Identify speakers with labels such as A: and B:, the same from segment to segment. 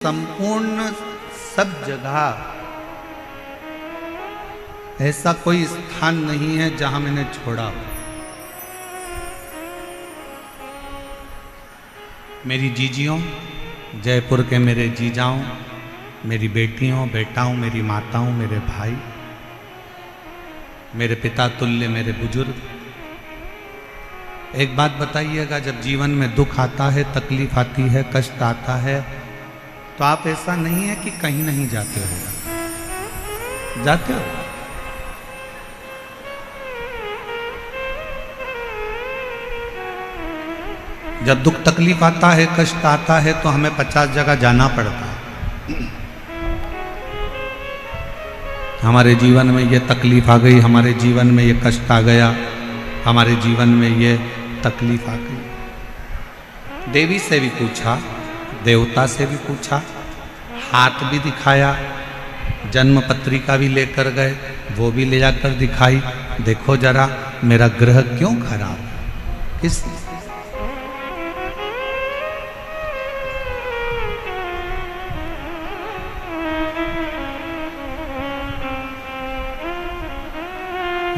A: संपूर्ण सब जगह ऐसा कोई स्थान नहीं है जहां मैंने छोड़ा हो। मेरी जीजियों, जयपुर के मेरे जीजाओं, मेरी बेटियों, बेटाओं, मेरी माताओं, मेरे भाई, मेरे पिता तुल्य मेरे बुजुर्ग, एक बात बताइएगा, जब जीवन में दुख आता है, तकलीफ आती है, कष्ट आता है, तो आप ऐसा नहीं है कि कहीं नहीं जाते हो, जाते हो। जब दुख तकलीफ आता है, कष्ट आता है, तो हमें 50 जगह जाना पड़ता है। हमारे जीवन में ये तकलीफ आ गई, हमारे जीवन में ये कष्ट आ गया, हमारे जीवन में ये तकलीफ आ गई। देवी से भी पूछा, देवता से भी पूछा, हाथ भी दिखाया, जन्म पत्रिका भी लेकर गए, वो भी ले जाकर दिखाई, देखो जरा मेरा ग्रह क्यों खराब है, किस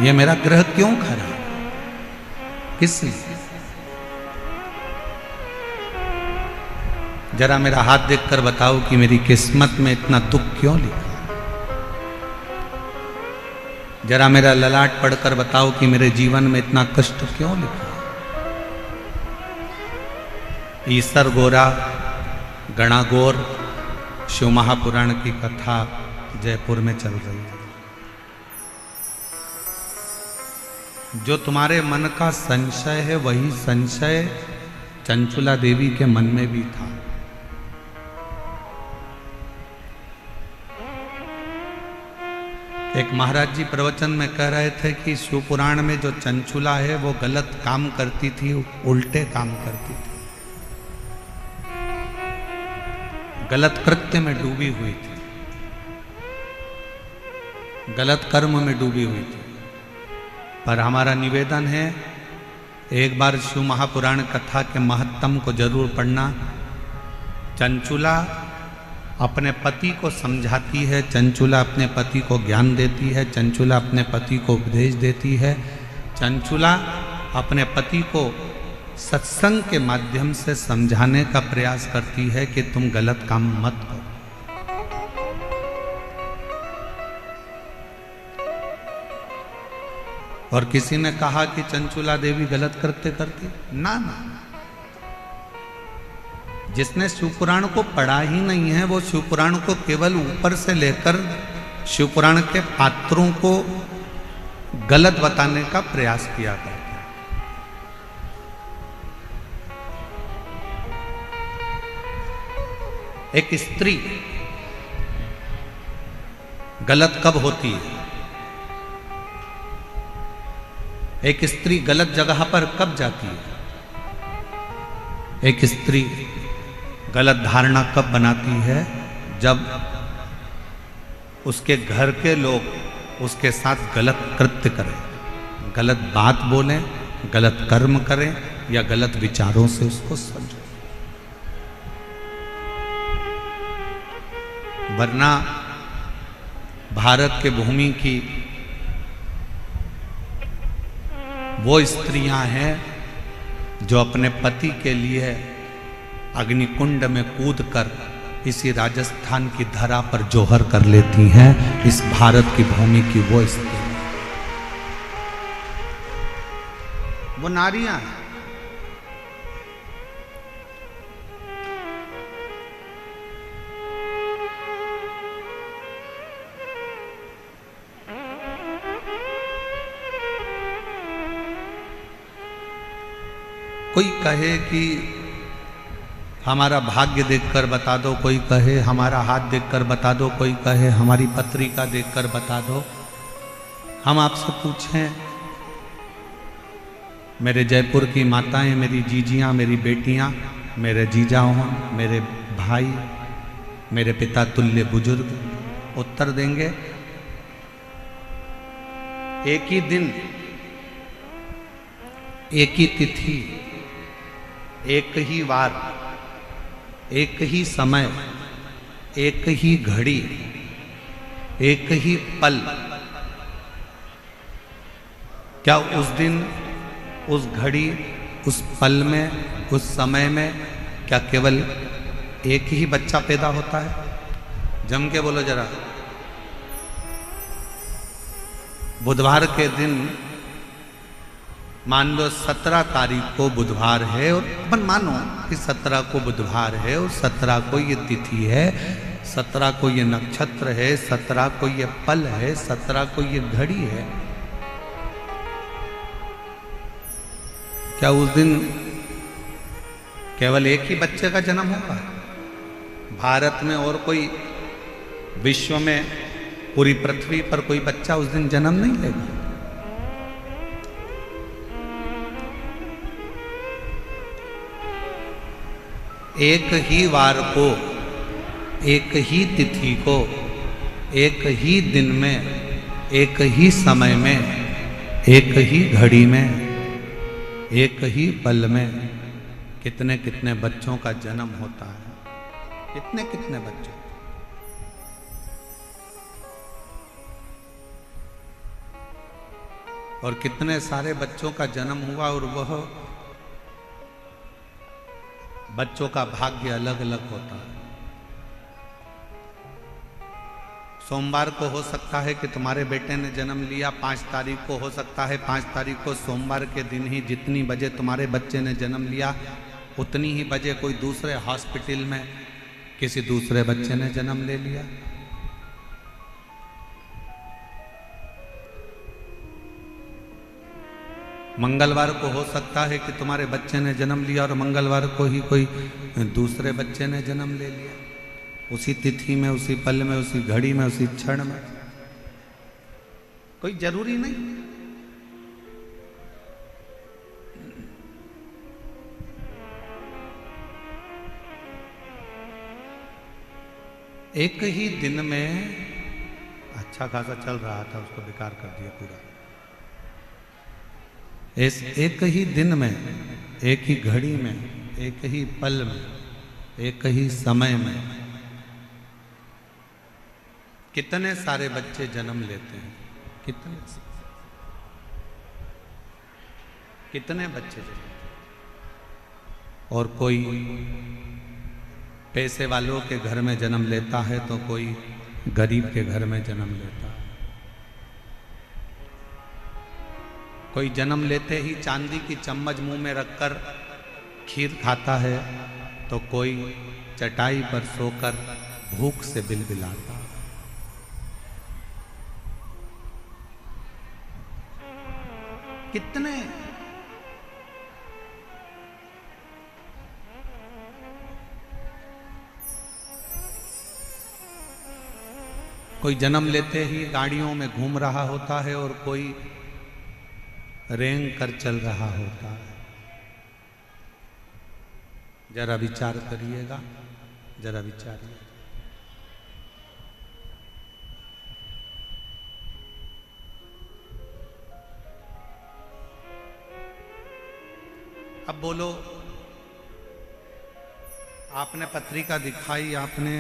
A: ये मेरा ग्रह क्यों खराब, किस लिए? जरा मेरा हाथ देखकर बताओ कि मेरी किस्मत में इतना दुख क्यों लिखा। जरा मेरा ललाट पढ़कर बताओ कि मेरे जीवन में इतना कष्ट क्यों लिखा। ईसर गोरा गणागोर शिव महापुराण की कथा जयपुर में चल रही है। जो तुम्हारे मन का संशय है, वही संशय चंचुला देवी के मन में भी था। एक महाराज जी प्रवचन में कह रहे थे कि शिव पुराण में जो चंचुला है वो गलत काम करती थी, उल्टे काम करती थी, गलत कृत्य में डूबी हुई थी, गलत कर्म में डूबी हुई थी। पर हमारा निवेदन है, एक बार शिव महापुराण कथा के महत्तम को जरूर पढ़ना। चंचुला अपने पति को समझाती है, चंचुला अपने पति को ज्ञान देती है, चंचुला अपने पति को उपदेश देती है, चंचुला अपने पति को सत्संग के माध्यम से समझाने का प्रयास करती है कि तुम गलत काम मत करो। और किसी ने कहा कि चंचुला देवी गलत करते करती, ना ना, जिसने शिवपुराण को पढ़ा ही नहीं है वो शिवपुराण को केवल ऊपर से लेकर शिवपुराण के पात्रों को गलत बताने का प्रयास किया करता है। एक स्त्री गलत कब होती है, एक स्त्री गलत जगह पर कब जाती है, एक स्त्री गलत धारणा कब बनाती है, जब उसके घर के लोग उसके साथ गलत कृत्य करें, गलत बात बोलें, गलत कर्म करें या गलत विचारों से उसको समझें। वरना भारत के भूमि की वो स्त्रियां हैं जो अपने पति के लिए अग्निकुंड में कूदकर इसी राजस्थान की धरा पर जोहर कर लेती हैं। इस भारत की भूमि की वो स्त्री, वो नारियां हैं। कोई कहे कि हमारा भाग्य देखकर बता दो, कोई कहे हमारा हाथ देखकर बता दो, कोई कहे हमारी पत्रिका देखकर बता दो। हम आपसे पूछें, मेरे जयपुर की माताएं, मेरी जीजियां, मेरी बेटियां, मेरे जीजाओं, मेरे भाई, मेरे पिता तुल्य बुजुर्ग उत्तर देंगे। एक ही दिन, एक ही तिथि, एक ही वार, एक ही समय एक ही घड़ी, एक ही पल, क्या उस दिन, उस घड़ी, उस पल में, उस समय में क्या केवल एक ही बच्चा पैदा होता है? जम के बोलो जरा। बुधवार के दिन मान लो 17 तारीख को बुधवार है, और अपन मानो कि 17 को बुधवार है और 17 को ये तिथि है, 17 को ये नक्षत्र है, 17 को ये पल है, 17 को ये घड़ी है। क्या उस दिन केवल एक ही बच्चे का जन्म होगा? भारत में और कोई, विश्व में, पूरी पृथ्वी पर कोई बच्चा उस दिन जन्म नहीं लेगा। एक ही वार को, एक ही तिथि को, एक ही दिन में, एक ही समय में, एक ही घड़ी में, एक ही पल में कितने कितने बच्चों का जन्म होता है। कितने कितने बच्चों। और कितने सारे बच्चों का जन्म हुआ, और वह बच्चों का भाग्य अलग अलग होता है। सोमवार को हो सकता है कि तुम्हारे बेटे ने जन्म लिया, 5 तारीख को हो सकता है, 5 तारीख को सोमवार के दिन ही जितनी बजे तुम्हारे बच्चे ने जन्म लिया, उतनी ही बजे कोई दूसरे हॉस्पिटल में किसी दूसरे बच्चे ने जन्म ले लिया। मंगलवार को हो सकता है कि तुम्हारे बच्चे ने जन्म लिया और मंगलवार को ही कोई दूसरे बच्चे ने जन्म ले लिया, उसी तिथि में, उसी पल में, उसी घड़ी में, उसी क्षण में। कोई जरूरी नहीं। एक ही दिन में अच्छा खासा चल रहा था, उसको बेकार कर दिया पूरा। एक ही दिन में, एक ही घड़ी में, एक ही पल में, एक ही समय में कितने सारे बच्चे जन्म लेते हैं। कितने बच्चे जन्म। और कोई पैसे वालों के घर में जन्म लेता है तो कोई गरीब के घर में जन्म लेता है। कोई जन्म लेते ही चांदी की चम्मच मुंह में रखकर खीर खाता है, तो कोई चटाई पर सोकर भूख से बिलबिलाता है। कितने कोई जन्म लेते ही गाड़ियों में घूम रहा होता है और कोई रेंग कर चल रहा होता है। जरा विचार करिएगा, जरा विचारिए। अब बोलो, आपने पत्रिका दिखाई, आपने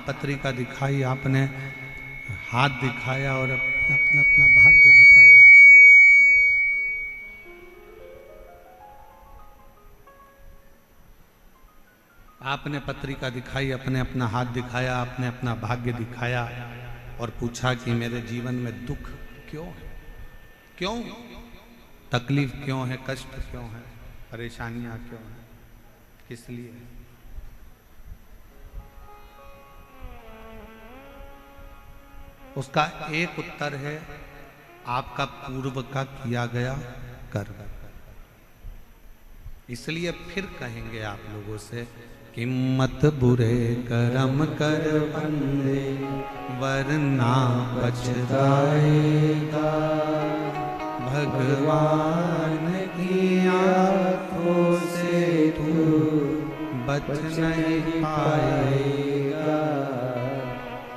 A: पत्रिका दिखाई, आपने हाथ दिखाया और अपना अपना भाग्य बताया। आपने पत्रिका दिखाई, अपने अपना हाथ दिखाया, आपने अपना भाग्य दिखाया और पूछा कि मेरे जीवन में दुख क्यों है, क्यों तकलीफ क्यों है, कष्ट क्यों है, परेशानियां क्यों है, किस लिए है? उसका एक उत्तर है, आपका पूर्व का किया गया कर्म। इसलिए फिर कहेंगे आप लोगों से कि मत बुरे कर्म कर बंदे वरना पछताएगा, भगवान की आंखों से तू बच नहीं पाएगा,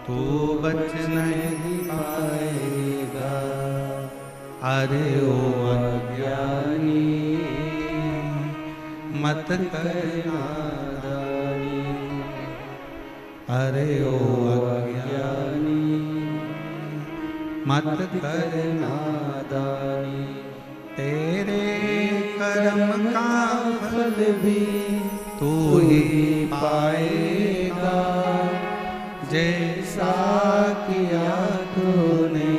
A: तू बच नहीं पाएगा। अरे ओ अज्ञानी मत करना अरे ओ अज्ञानी मत कर नादानी, तेरे कर्म का फल भी तू ही पाएगा, जैसा किया तूने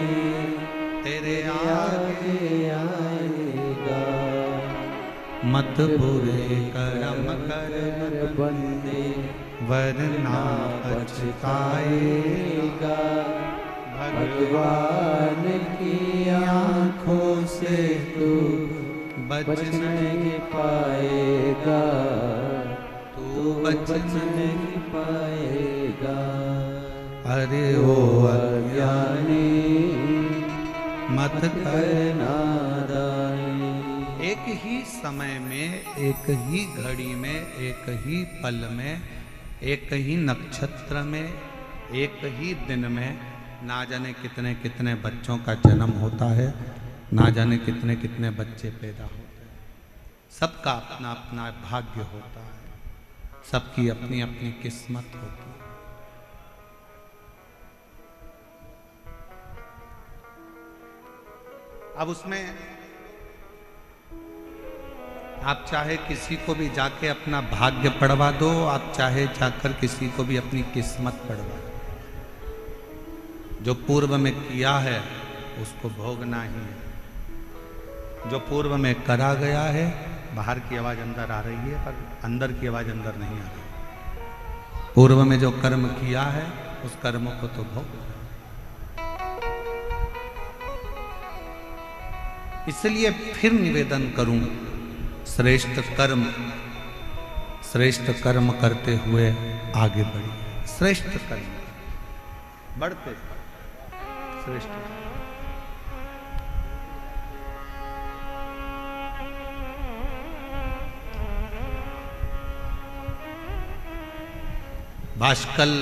A: तेरे आगे आएगा। मत बुरे कर्म कर बंदे वरना पछताएगा, भगवान की आँखों से तू बच नहीं पाएगा, तू बच नहीं पाएगा। अरे ओ अज्ञानी मत कर नादानी। एक ही समय में, एक ही घड़ी में, एक ही पल में, एक ही नक्षत्र में, एक ही दिन में ना जाने कितने कितने बच्चों का जन्म होता है, ना जाने कितने कितने बच्चे पैदा होते हैं। सबका अपना अपना भाग्य होता है, सबकी अपनी अपनी किस्मत होती है। अब उसमें आप चाहे किसी को भी जाके अपना भाग्य पढ़वा दो, आप चाहे जाकर किसी को भी अपनी किस्मत पढ़वा दो, जो पूर्व में किया है उसको भोगना ही है। जो पूर्व में करा गया है, बाहर की आवाज अंदर आ रही है पर अंदर की आवाज अंदर नहीं आ रही। पूर्व में जो कर्म किया है उस कर्म को तो भोग। इसलिए फिर निवेदन करूं, श्रेष्ठ कर्म करते हुए आगे बढ़िए। श्रेष्ठ कर्म बढ़ते श्रेष्ठ। भाष्कल,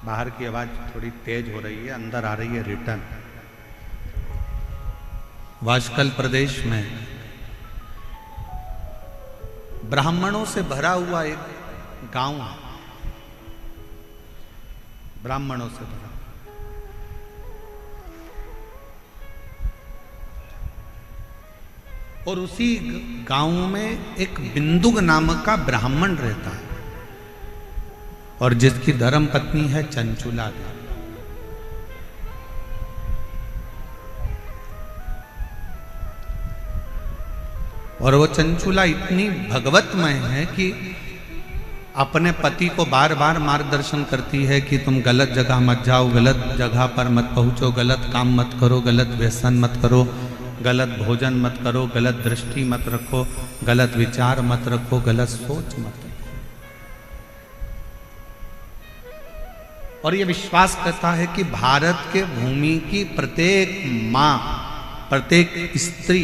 A: बाहर की आवाज थोड़ी तेज हो रही है, अंदर आ रही है रिटर्न। भाष्कल प्रदेश में ब्राह्मणों से भरा हुआ एक गांव है, ब्राह्मणों से भरा। और उसी गांव में एक बिंदुक नामक का ब्राह्मण रहता है और जिसकी धर्म पत्नी है चंचुला देवी। और वो चंचुला इतनी भगवतमय है कि अपने पति को बार बार मार्गदर्शन करती है कि तुम गलत जगह मत जाओ, गलत जगह पर मत पहुंचो, गलत काम मत करो, गलत व्यसन मत करो, गलत भोजन मत करो, गलत दृष्टि मत रखो, गलत विचार मत रखो, गलत सोच मत रखो। और ये विश्वास करता है कि भारत के भूमि की प्रत्येक माँ, प्रत्येक स्त्री,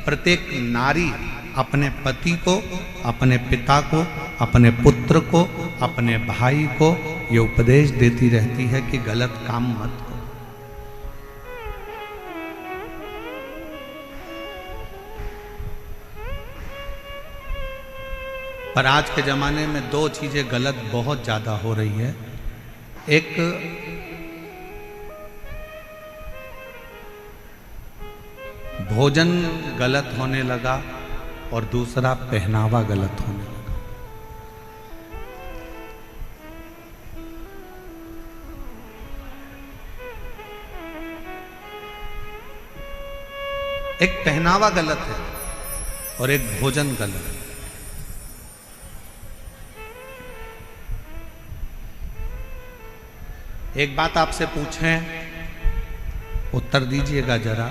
A: प्रत्येक नारी अपने पति को, अपने पिता को, अपने पुत्र को, अपने भाई को ये उपदेश देती रहती है कि गलत काम मत करो। पर आज के जमाने में दो चीजें गलत बहुत ज्यादा हो रही है। एक भोजन गलत होने लगा और दूसरा पहनावा गलत होने लगा। एक पहनावा गलत है और एक भोजन गलत है। एक बात आपसे पूछें, उत्तर दीजिएगा जरा।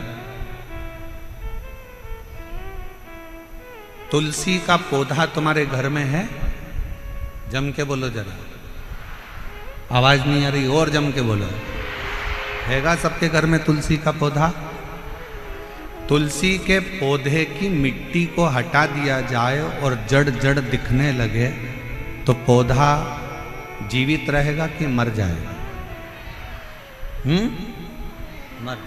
A: तुलसी का पौधा तुम्हारे घर में है? जम के बोलो जरा, आवाज नहीं आ रही, और जम के बोलो। हैगा सबके घर में तुलसी का पौधा? तुलसी के पौधे की मिट्टी को हटा दिया जाए और जड़ जड़ दिखने लगे तो पौधा जीवित रहेगा कि मर जाएगा? मर।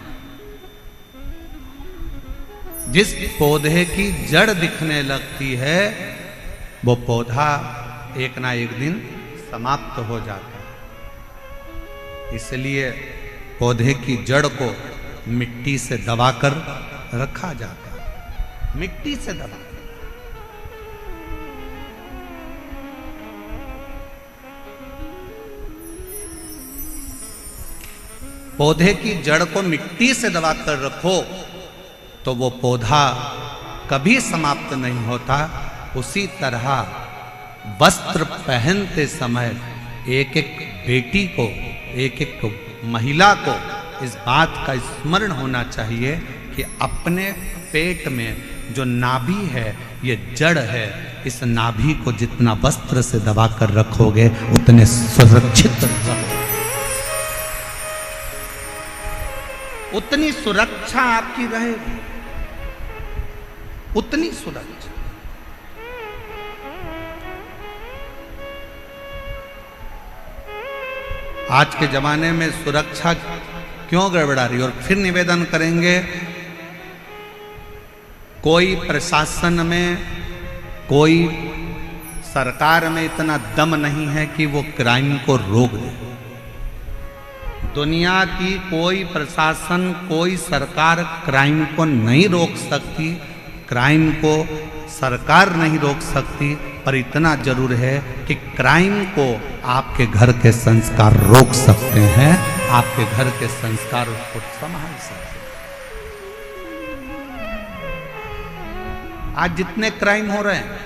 A: जिस पौधे की जड़ दिखने लगती है वो पौधा एक ना एक दिन समाप्त हो जाता है। इसलिए पौधे की जड़ को मिट्टी से दबाकर रखा जाता है, मिट्टी से दबा। पौधे की जड़ को मिट्टी से दबाकर रखो तो वो पौधा कभी समाप्त नहीं होता। उसी तरह वस्त्र पहनते समय एक एक बेटी को, एक एक महिला को इस बात का स्मरण होना चाहिए कि अपने पेट में जो नाभि है, ये जड़ है, इस नाभि को जितना वस्त्र से दबाकर रखोगे उतने सुरक्षित रहोगे, उतनी सुरक्षा आपकी रहेगी, उतनी सुरक्षा। आज के जमाने में सुरक्षा क्यों गड़बड़ा रही? और फिर निवेदन करेंगे, कोई प्रशासन में, कोई सरकार में इतना दम नहीं है कि वो क्राइम को रोक दे। दुनिया की कोई प्रशासन, कोई सरकार क्राइम को नहीं रोक सकती, क्राइम को सरकार नहीं रोक सकती, पर इतना जरूर है कि क्राइम को आपके घर के संस्कार रोक सकते हैं, आपके घर के संस्कार उसको संभाल सकते हैं। आज जितने क्राइम हो रहे हैं,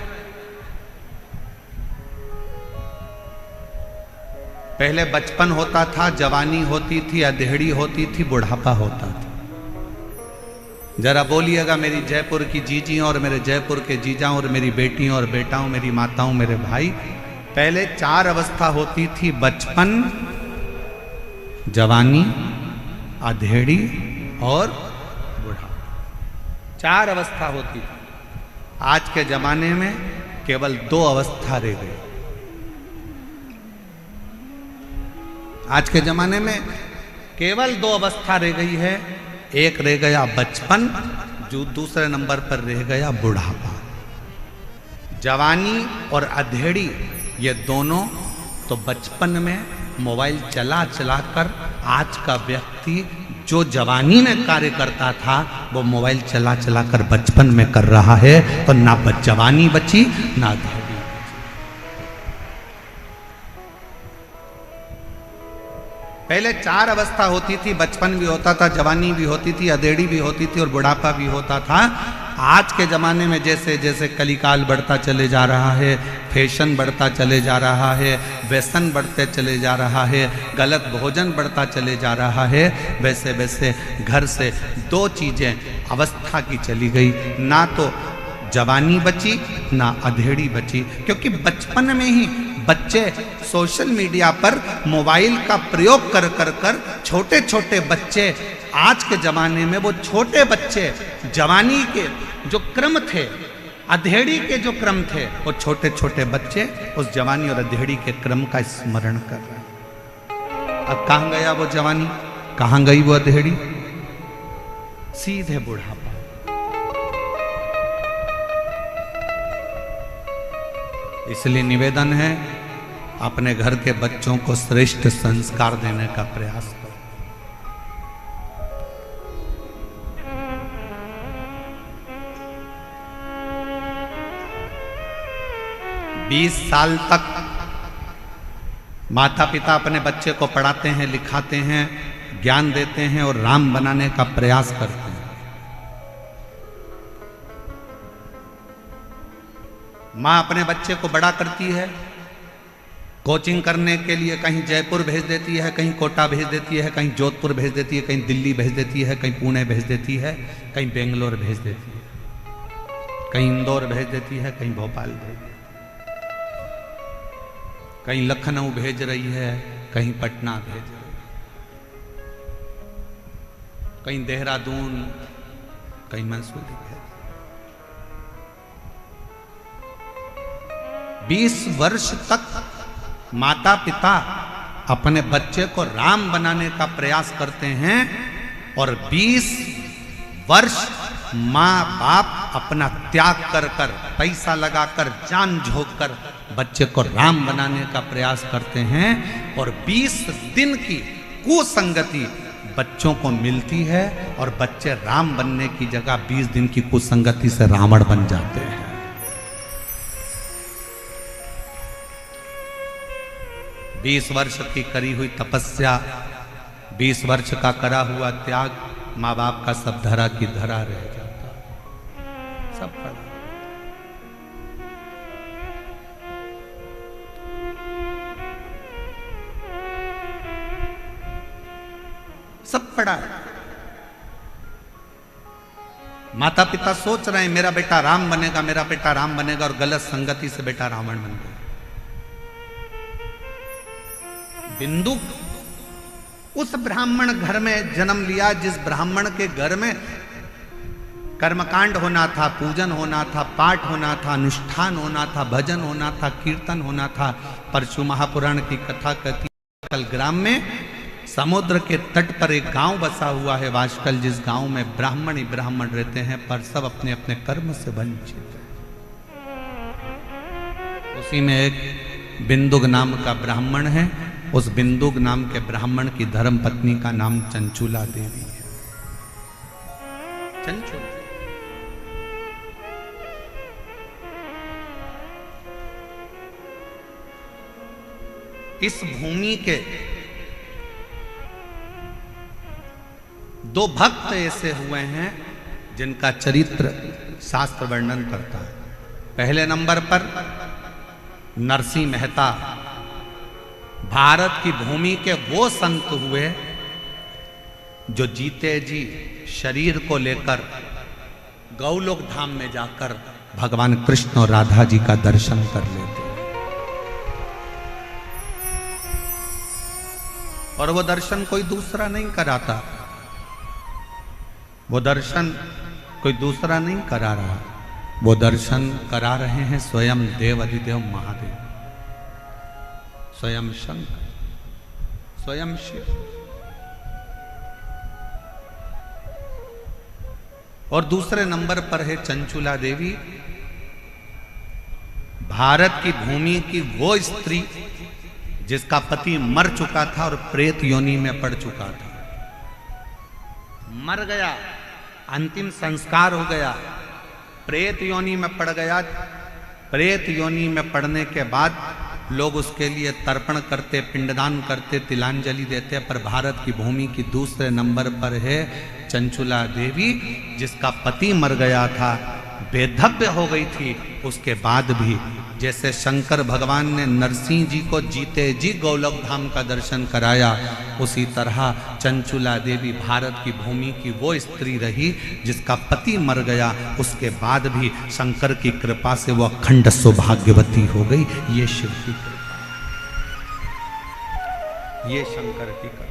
A: पहले बचपन होता था, जवानी होती थी, अधेड़ी होती थी, बुढ़ापा होता था। जरा बोलिएगा मेरी जयपुर की जीजी और मेरे जयपुर के जीजा और मेरी बेटियों और बेटाओं, मेरी माताओं, मेरे भाई, पहले 4 अवस्था होती थी, बचपन, जवानी, अधेड़ी और बुढ़ापा। 4 अवस्था होती थी। आज के जमाने में केवल 2 अवस्था रह गई। आज के जमाने में केवल 2 अवस्था रह गई है। एक रह गया बचपन, जो दूसरे नंबर पर रह गया बुढ़ापा। जवानी और अधेड़ी ये दोनों तो बचपन में मोबाइल चला चला कर आज का व्यक्ति जो जवानी में कार्य करता था वो मोबाइल चला चला कर बचपन में कर रहा है, तो ना जवानी बची ना अधेड़ी। पहले 4 अवस्था होती थी, बचपन भी होता था, जवानी भी होती थी, अधेड़ी भी होती थी और बुढ़ापा भी होता था। आज के ज़माने में जैसे जैसे कलिकाल बढ़ता चले जा रहा है, फैशन बढ़ता चले जा रहा है, व्यसन बढ़ते चले जा रहा है, गलत भोजन बढ़ता चले जा रहा है, वैसे वैसे घर से 2 चीज़ें अवस्था की चली गई, ना तो जवानी बची ना अधेड़ी बची। क्योंकि बचपन में ही बच्चे सोशल मीडिया पर मोबाइल का प्रयोग कर कर कर छोटे छोटे बच्चे, आज के ज़माने में वो छोटे बच्चे जवानी के जो क्रम थे, अधेड़ी के जो क्रम थे, वो छोटे छोटे बच्चे उस जवानी और अधेड़ी के क्रम का स्मरण कर रहे हैं। अब कहाँ गया वो जवानी, कहाँ गई वो अधेड़ी? सीधे बुढ़ापा। इसलिए निवेदन है, अपने घर के बच्चों को श्रेष्ठ संस्कार देने का प्रयास करो। 20 साल तक माता पिता अपने बच्चे को पढ़ाते हैं, लिखाते हैं, ज्ञान देते हैं और राम बनाने का प्रयास करते हैं। माँ अपने बच्चे को बड़ा करती है, कोचिंग करने के लिए कहीं जयपुर भेज देती है, कहीं कोटा भेज देती है, कहीं जोधपुर भेज देती है, कहीं दिल्ली भेज देती है, कहीं पुणे भेज देती है, कहीं बेंगलोर भेज देती है, कहीं इंदौर भेज देती है, कहीं भोपाल भेज देती है, कहीं लखनऊ भेज रही है, कहीं पटना भेज रही है, कहीं देहरादून, कहीं मंसूरी भेज। 20 वर्ष तक माता पिता अपने बच्चे को राम बनाने का प्रयास करते हैं और 20 वर्ष माँ बाप अपना त्याग कर कर, पैसा लगाकर, जान झोंक कर बच्चे को राम बनाने का प्रयास करते हैं, और 20 दिन की कुसंगति बच्चों को मिलती है और बच्चे राम बनने की जगह 20 दिन की कुसंगति से रावण बन जाते हैं। बीस वर्ष की करी हुई तपस्या, 20 वर्ष का करा हुआ त्याग, माँ बाप का सब धरा की धरा रह जाता, सब पड़ा। सब पड़ा है। माता पिता सोच रहे हैं मेरा बेटा राम बनेगा, मेरा बेटा राम बनेगा, और गलत संगति से बेटा रावण बन गया। बिंदु उस ब्राह्मण घर में जन्म लिया जिस ब्राह्मण के घर में कर्मकांड होना था, पूजन होना था, पाठ होना था, अनुष्ठान होना था, भजन होना था, कीर्तन होना था। परशु महापुराण की कथा कहती है वाष्कल ग्राम में समुद्र के तट पर एक गांव बसा हुआ है वाष्कल, जिस गांव में ब्राह्मण ही ब्राह्मण रहते हैं, पर सब अपने अपने कर्म से वंचित है। उसी में एक बिंदुक नाम का ब्राह्मण है। उस बिंदुक नाम के ब्राह्मण की धर्म पत्नी का नाम चंचुला देवी है। चंचुला इस भूमि के दो भक्त ऐसे हुए हैं जिनका चरित्र शास्त्र वर्णन करता है। पहले नंबर पर नरसिंह मेहता, भारत की भूमि के वो संत हुए जो जीते जी शरीर को लेकर गौलोक धाम में जाकर भगवान कृष्ण और राधा जी का दर्शन कर लेते, और वो दर्शन कोई दूसरा नहीं कराता, वो दर्शन कोई दूसरा नहीं करा रहा, वो दर्शन करा रहे हैं स्वयं देव अधिदेव महादेव, स्वयं शंकर, स्वयं शिव। और दूसरे नंबर पर है चंचुला देवी, भारत की भूमि की वो स्त्री जिसका पति मर चुका था और प्रेत योनि में पड़ चुका था, मर गया, अंतिम संस्कार हो गया, प्रेत योनि में पड़ गया। प्रेत योनि में पड़ने के बाद लोग उसके लिए तर्पण करते, पिंडदान करते, तिलांजलि देते, पर भारत की भूमि की दूसरे नंबर पर है चंचुला देवी, जिसका पति मर गया था, बेधव्य हो गई थी। उसके बाद भी जैसे शंकर भगवान ने नरसिंह जी को जीते जी गोलोक धाम का दर्शन कराया, उसी तरह चंचुला देवी भारत की भूमि की वो स्त्री रही जिसका पति मर गया, उसके बाद भी शंकर की कृपा से वो अखंड सौभाग्यवती हो गई। ये शिव की कृपा, ये शंकर की कृपा।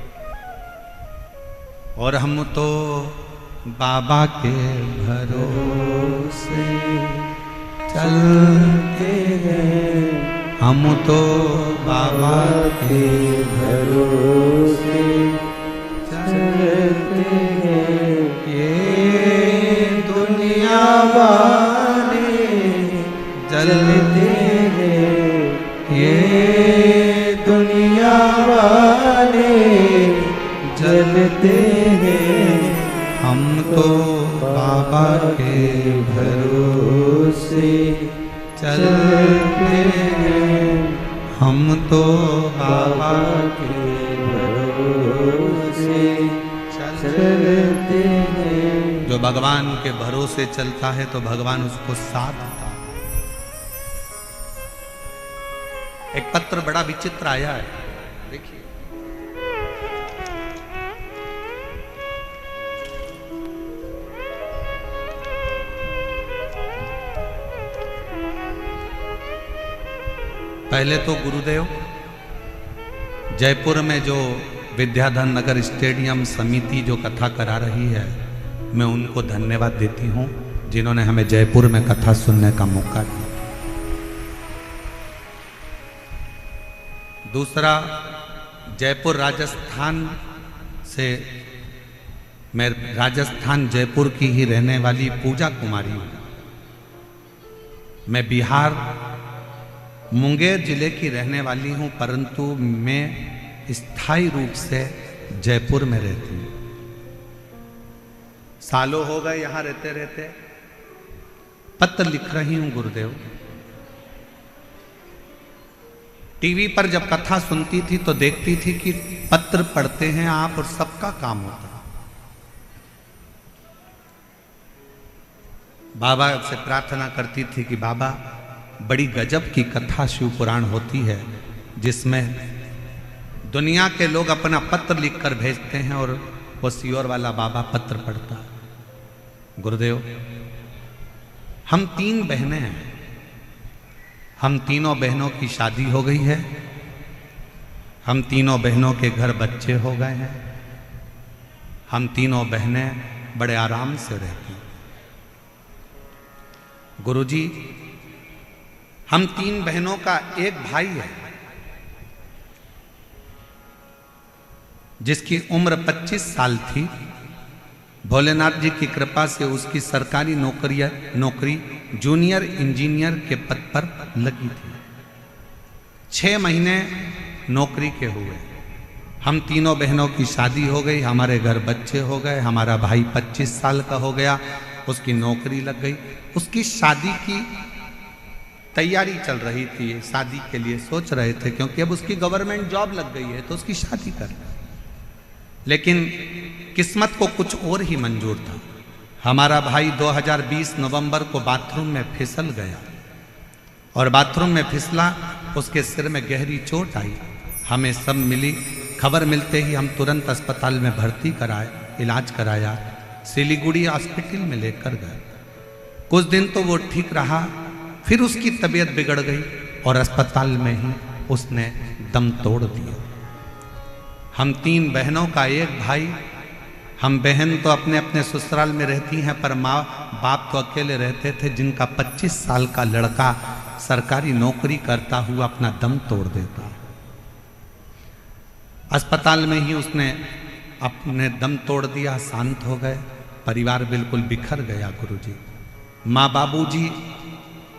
A: और हम तो बाबा के भरोसे चलते हैं, हम तो बाबा के भरोसे चलते हैं, ये दुनिया वाले जलते हैं, ये दुनिया वाले जलते हैं, हम तो बाबा के भरोसे चलते हैं, हम तो बाबा के भरोसे चलते हैं। जो भगवान के भरोसे चलता है तो भगवान उसको साथ देता है। एक पत्र बड़ा विचित्र आया है, देखिए। पहले तो गुरुदेव जयपुर में जो विद्याधर नगर स्टेडियम समिति जो कथा करा रही है, मैं उनको धन्यवाद देती हूँ जिन्होंने हमें जयपुर में कथा सुनने का मौका दिया। दूसरा, जयपुर राजस्थान से, मैं राजस्थान जयपुर की ही रहने वाली पूजा कुमारी हूँ, मैं बिहार मुंगेर जिले की रहने वाली हूं, परंतु मैं स्थायी रूप से जयपुर में रहती हूं। सालों हो गए यहां रहते रहते। पत्र लिख रही हूं गुरुदेव। टीवी पर जब कथा सुनती थी तो देखती थी कि पत्र पढ़ते हैं आप और सबका काम होता है। बाबा से प्रार्थना करती थी कि बाबा बड़ी गजब की कथा शिव पुराण होती है, जिसमें दुनिया के लोग अपना पत्र लिखकर भेजते हैं और वो सियोर वाला बाबा पत्र पढ़ता है। गुरुदेव, हम 3 बहनें हैं। हम तीनों बहनों की शादी हो गई है। हम तीनों बहनों के घर बच्चे हो गए हैं। हम तीनों बहनें बड़े आराम से रहती हैं। गुरुजी, हम 3 बहनों का एक भाई है जिसकी उम्र 25 साल थी। भोलेनाथ जी की कृपा से उसकी सरकारी नौकरी जूनियर इंजीनियर के पद पर लगी थी। 6 महीने नौकरी के हुए। हम तीनों बहनों की शादी हो गई, हमारे घर बच्चे हो गए। हमारा भाई 25 साल का हो गया, उसकी नौकरी लग गई। उसकी शादी की तैयारी चल रही थी, शादी के लिए सोच रहे थे, क्योंकि अब उसकी गवर्नमेंट जॉब लग गई है तो उसकी शादी कर। लेकिन किस्मत को कुछ और ही मंजूर था। हमारा भाई 2020 नवंबर को बाथरूम में फिसल गया और बाथरूम में फिसला, उसके सिर में गहरी चोट आई। हमें सब मिली। खबर मिलते ही हम तुरंत अस्पताल में भर्ती कराए, इलाज कराया, सिलीगुड़ी हॉस्पिटल में लेकर गए। कुछ दिन तो वो ठीक रहा, फिर उसकी तबीयत बिगड़ गई और अस्पताल में ही उसने दम तोड़ दिया। हम 3 बहनों का एक भाई। हम बहन तो अपने अपने ससुराल में रहती हैं, पर माँ बाप तो अकेले रहते थे। जिनका 25 साल का लड़का सरकारी नौकरी करता हुआ अपना दम तोड़ देता। अस्पताल में ही उसने अपने दम तोड़ दिया, शांत हो गए। परिवार बिल्कुल बिखर गया गुरुजी। माँ बाबूजी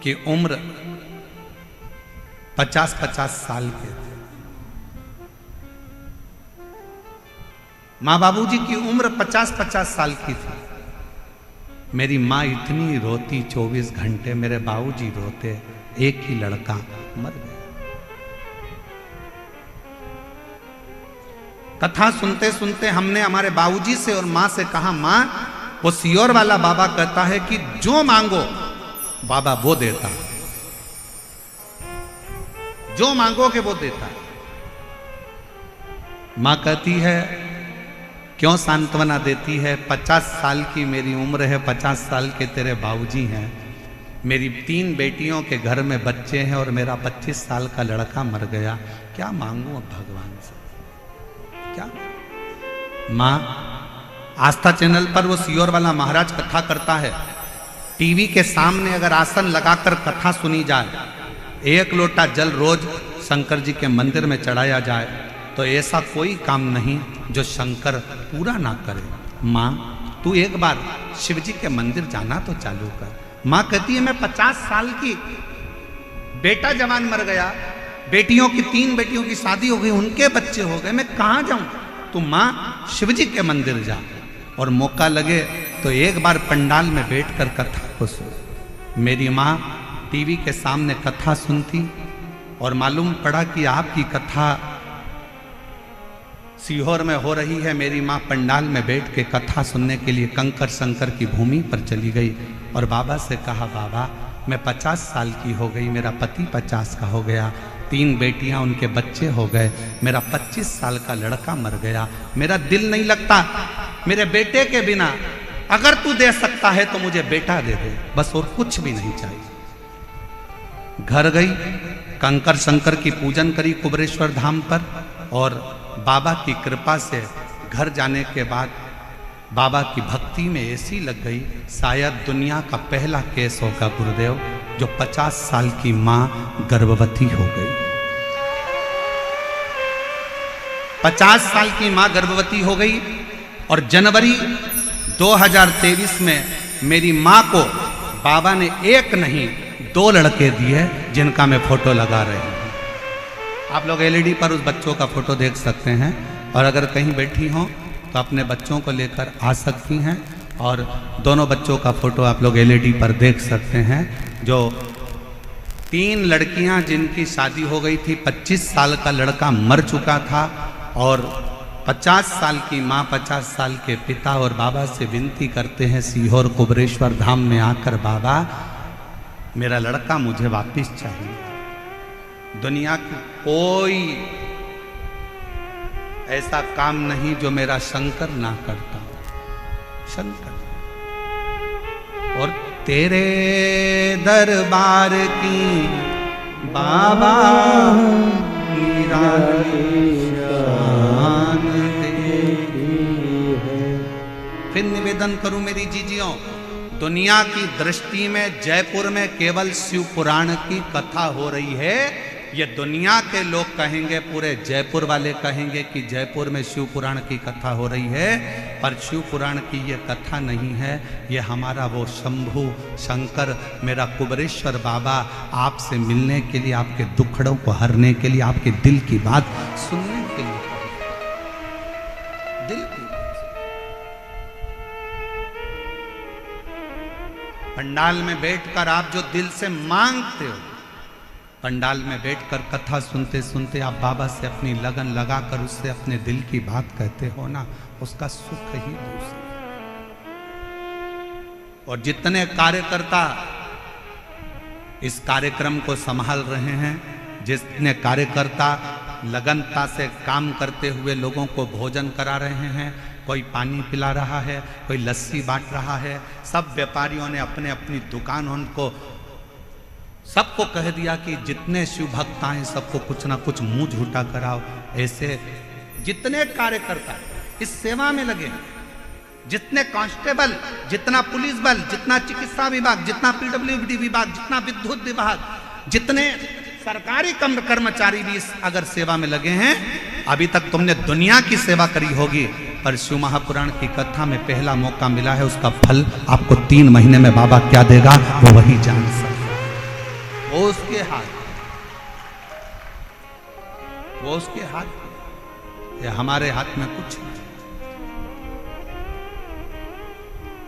A: की उम्र 50-50 साल के थे। माँ बाबूजी की उम्र 50-50 साल की थी। मेरी माँ इतनी रोती 24 घंटे, मेरे बाबूजी रोते। एक ही लड़का मर गया। कथा सुनते सुनते हमने हमारे बाबूजी से और माँ से कहा, माँ वो सियोर वाला बाबा कहता है कि जो मांगो बाबा वो देता है, जो मांगोगे वो देता है। माँ कहती है क्यों सांत्वना देती है, 50 साल की मेरी उम्र है, 50 साल के तेरे बाबूजी हैं, मेरी 3 बेटियों के घर में बच्चे हैं और मेरा 25 साल का लड़का मर गया, क्या मांगू अब भगवान से, क्या। माँ, आस्था चैनल पर वो सियोर वाला महाराज कथा करता है। टीवी के सामने अगर आसन लगाकर कथा सुनी जाए, 1 लोटा जल रोज शंकर जी के मंदिर में चढ़ाया जाए, तो ऐसा कोई काम नहीं जो शंकर पूरा ना करे। माँ, तू एक बार शिव जी के मंदिर जाना तो चालू कर। माँ कहती है मैं 50 साल की, बेटा जवान मर गया, बेटियों की 3 बेटियों की शादी हो गई, उनके बच्चे हो गए, मैं कहाँ जाऊं। तू माँ शिव जी के मंदिर जा, और मौका लगे तो एक बार पंडाल में बैठकर कथा को सुन। मेरी माँ टीवी के सामने कथा सुनती और मालूम पड़ा कि आपकी कथा सीहोर में हो रही है। मेरी माँ पंडाल में बैठ के कथा सुनने के लिए कंकर शंकर की भूमि पर चली गई और बाबा से कहा, बाबा मैं 50 साल की हो गई, मेरा पति 50 का हो गया, 3 बेटियां उनके बच्चे हो गए, मेरा 25 साल का लड़का मर गया, मेरा दिल नहीं लगता मेरे बेटे के बिना, अगर तू दे सकता है तो मुझे बेटा दे दे, बस और कुछ भी नहीं चाहिए। घर गई, कंकर शंकर की पूजन करी कुबरेश्वर धाम पर, और बाबा की कृपा से घर जाने के बाद बाबा की भक्ति में ऐसी लग गई, शायद दुनिया का पहला केस होगा गुरुदेव जो 50 साल की मां गर्भवती हो गई। 50 साल की मां गर्भवती हो गई और जनवरी 2023 में मेरी मां को बाबा ने 1 नहीं 2 लड़के दिए जिनका मैं फोटो लगा रही हूँ। आप लोग एलईडी पर उस बच्चों का फोटो देख सकते हैं, और अगर कहीं बैठी हों तो अपने बच्चों को लेकर आ सकती हैं, और दोनों बच्चों का फोटो आप लोग एलईडी पर देख सकते हैं। जो 3 लड़कियां जिनकी शादी हो गई थी, 25 साल का लड़का मर चुका था, और 50 साल की माँ 50 साल के पिता, और बाबा से विनती करते हैं सीहोर कुबरेश्वर धाम में आकर, बाबा मेरा लड़का मुझे वापिस चाहिए। दुनिया की कोई ऐसा काम नहीं जो मेरा शंकर ना करता, शंकर। और तेरे दरबार की बाबा निराली शान देखी है। फिर निवेदन करूं मेरी जीजियों, दुनिया की दृष्टि में जयपुर में केवल शिव पुराण की कथा हो रही है। ये दुनिया के लोग कहेंगे, पूरे जयपुर वाले कहेंगे कि जयपुर में शिव पुराण की कथा हो रही है, पर शिव पुराण की ये कथा नहीं है। ये हमारा वो शंभु शंकर, मेरा कुबरेश्वर बाबा आपसे मिलने के लिए, आपके दुखड़ों को हरने के लिए, आपके दिल की बात सुनने के लिए, दिल की पंडाल में बैठकर आप जो दिल से मांगते हो, पंडाल में बैठकर कथा सुनते सुनते आप बाबा से अपनी लगन लगाकर उससे अपने दिल की बात कहते हो ना, उसका सुख ही दूसरा। और जितने कार्यकर्ता इस कार्यक्रम को संभाल रहे हैं, जितने कार्यकर्ता लगनता से काम करते हुए लोगों को भोजन करा रहे हैं, कोई पानी पिला रहा है, कोई लस्सी बांट रहा है, सब व्यापारियों ने अपने अपनी दुकान उनको सबको कह दिया कि जितने शिव भक्त आए सबको कुछ ना कुछ मुंह झूठा कराओ। ऐसे जितने कार्यकर्ता इस सेवा में लगे, जितने कांस्टेबल, जितना पुलिस बल, जितना चिकित्सा विभाग, जितना पीडब्ल्यूडी विभाग, जितना विद्युत विभाग, जितने सरकारी कर्मचारी भी इस अगर सेवा में लगे हैं, अभी तक तुमने दुनिया की सेवा करी होगी, पर शिव महापुराण की कथा में पहला मौका मिला है। उसका फल आपको 3 महीने में बाबा क्या देगा वो वही जान सकता, वो उसके हाथ, वो उसके हाथ, ये हमारे हाथ में कुछ नहीं।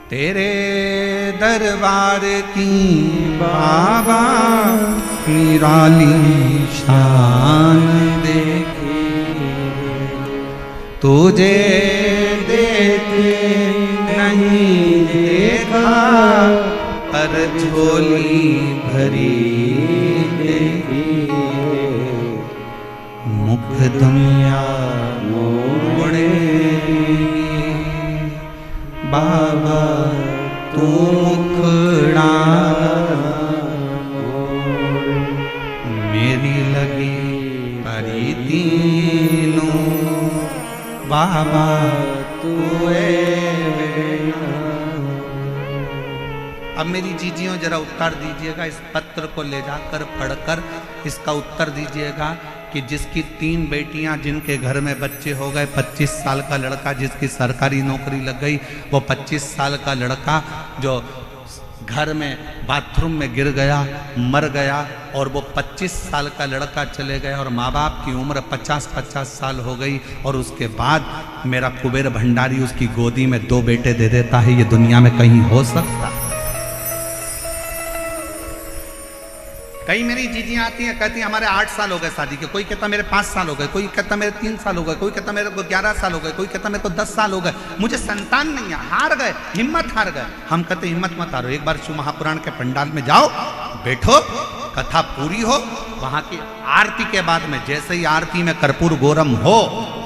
A: तेरे दरबार की बाबा निराली शान देखी, तुझे देखे नहीं देखा, पर झोली भरी देखी, मुख दुनिया मोड़े बाबा तू मुखड़ा मेरी लगी परी तीनों, बाबा तू अब मेरी जीजियों जरा उत्तर दीजिएगा, इस पत्र को ले जाकर पढ़कर इसका उत्तर दीजिएगा कि जिसकी 3 बेटियां, जिनके घर में बच्चे हो गए, 25 साल का लड़का जिसकी सरकारी नौकरी लग गई, वो 25 साल का लड़का जो घर में बाथरूम में गिर गया, मर गया, और वो 25 साल का लड़का चले गए, और माँ बाप की उम्र 50-50 साल हो गई, और उसके बाद मेरा कुबेर भंडारी उसकी गोदी में 2 बेटे दे देता है। ये दुनिया में कहीं हो सकता है? कई मेरी जीजियां आती हैं, कहती हैं हमारे 8 साल हो गए शादी के, कोई कहता मेरे 5 साल हो गए, कोई कहता मेरे 3 साल हो गए, कोई कहता मेरे को 11 साल हो गए, कोई कहता मेरे को 10 साल हो गए, मुझे संतान नहीं है, हार गए, हिम्मत हार गए। हम कहते हिम्मत मत हारो, एक बार शिव महापुराण के पंडाल में जाओ, बैठो, कथा पूरी हो, वहां की आरती के बाद में, जैसे ही आरती में कर्पूर गौरम हो,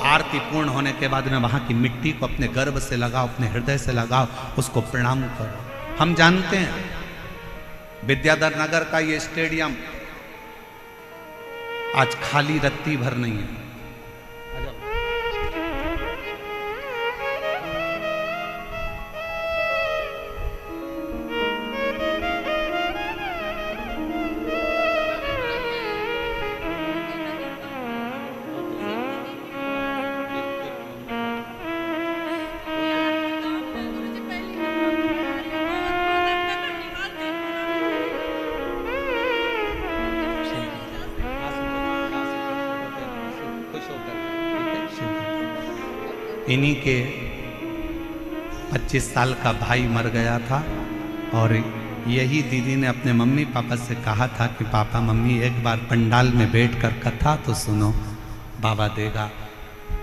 A: आरती पूर्ण होने के बाद में वहां की मिट्टी को अपने गर्भ से लगाओ, अपने हृदय से लगाओ, उसको प्रणाम करो। हम जानते हैं विद्याधर नगर का ये स्टेडियम आज खाली रत्ती भर नहीं है। इन्हीं के 25 साल का भाई मर गया था और यही दीदी ने अपने मम्मी पापा से कहा था कि पापा मम्मी एक बार पंडाल में बैठकर कथा तो सुनो, बाबा देगा।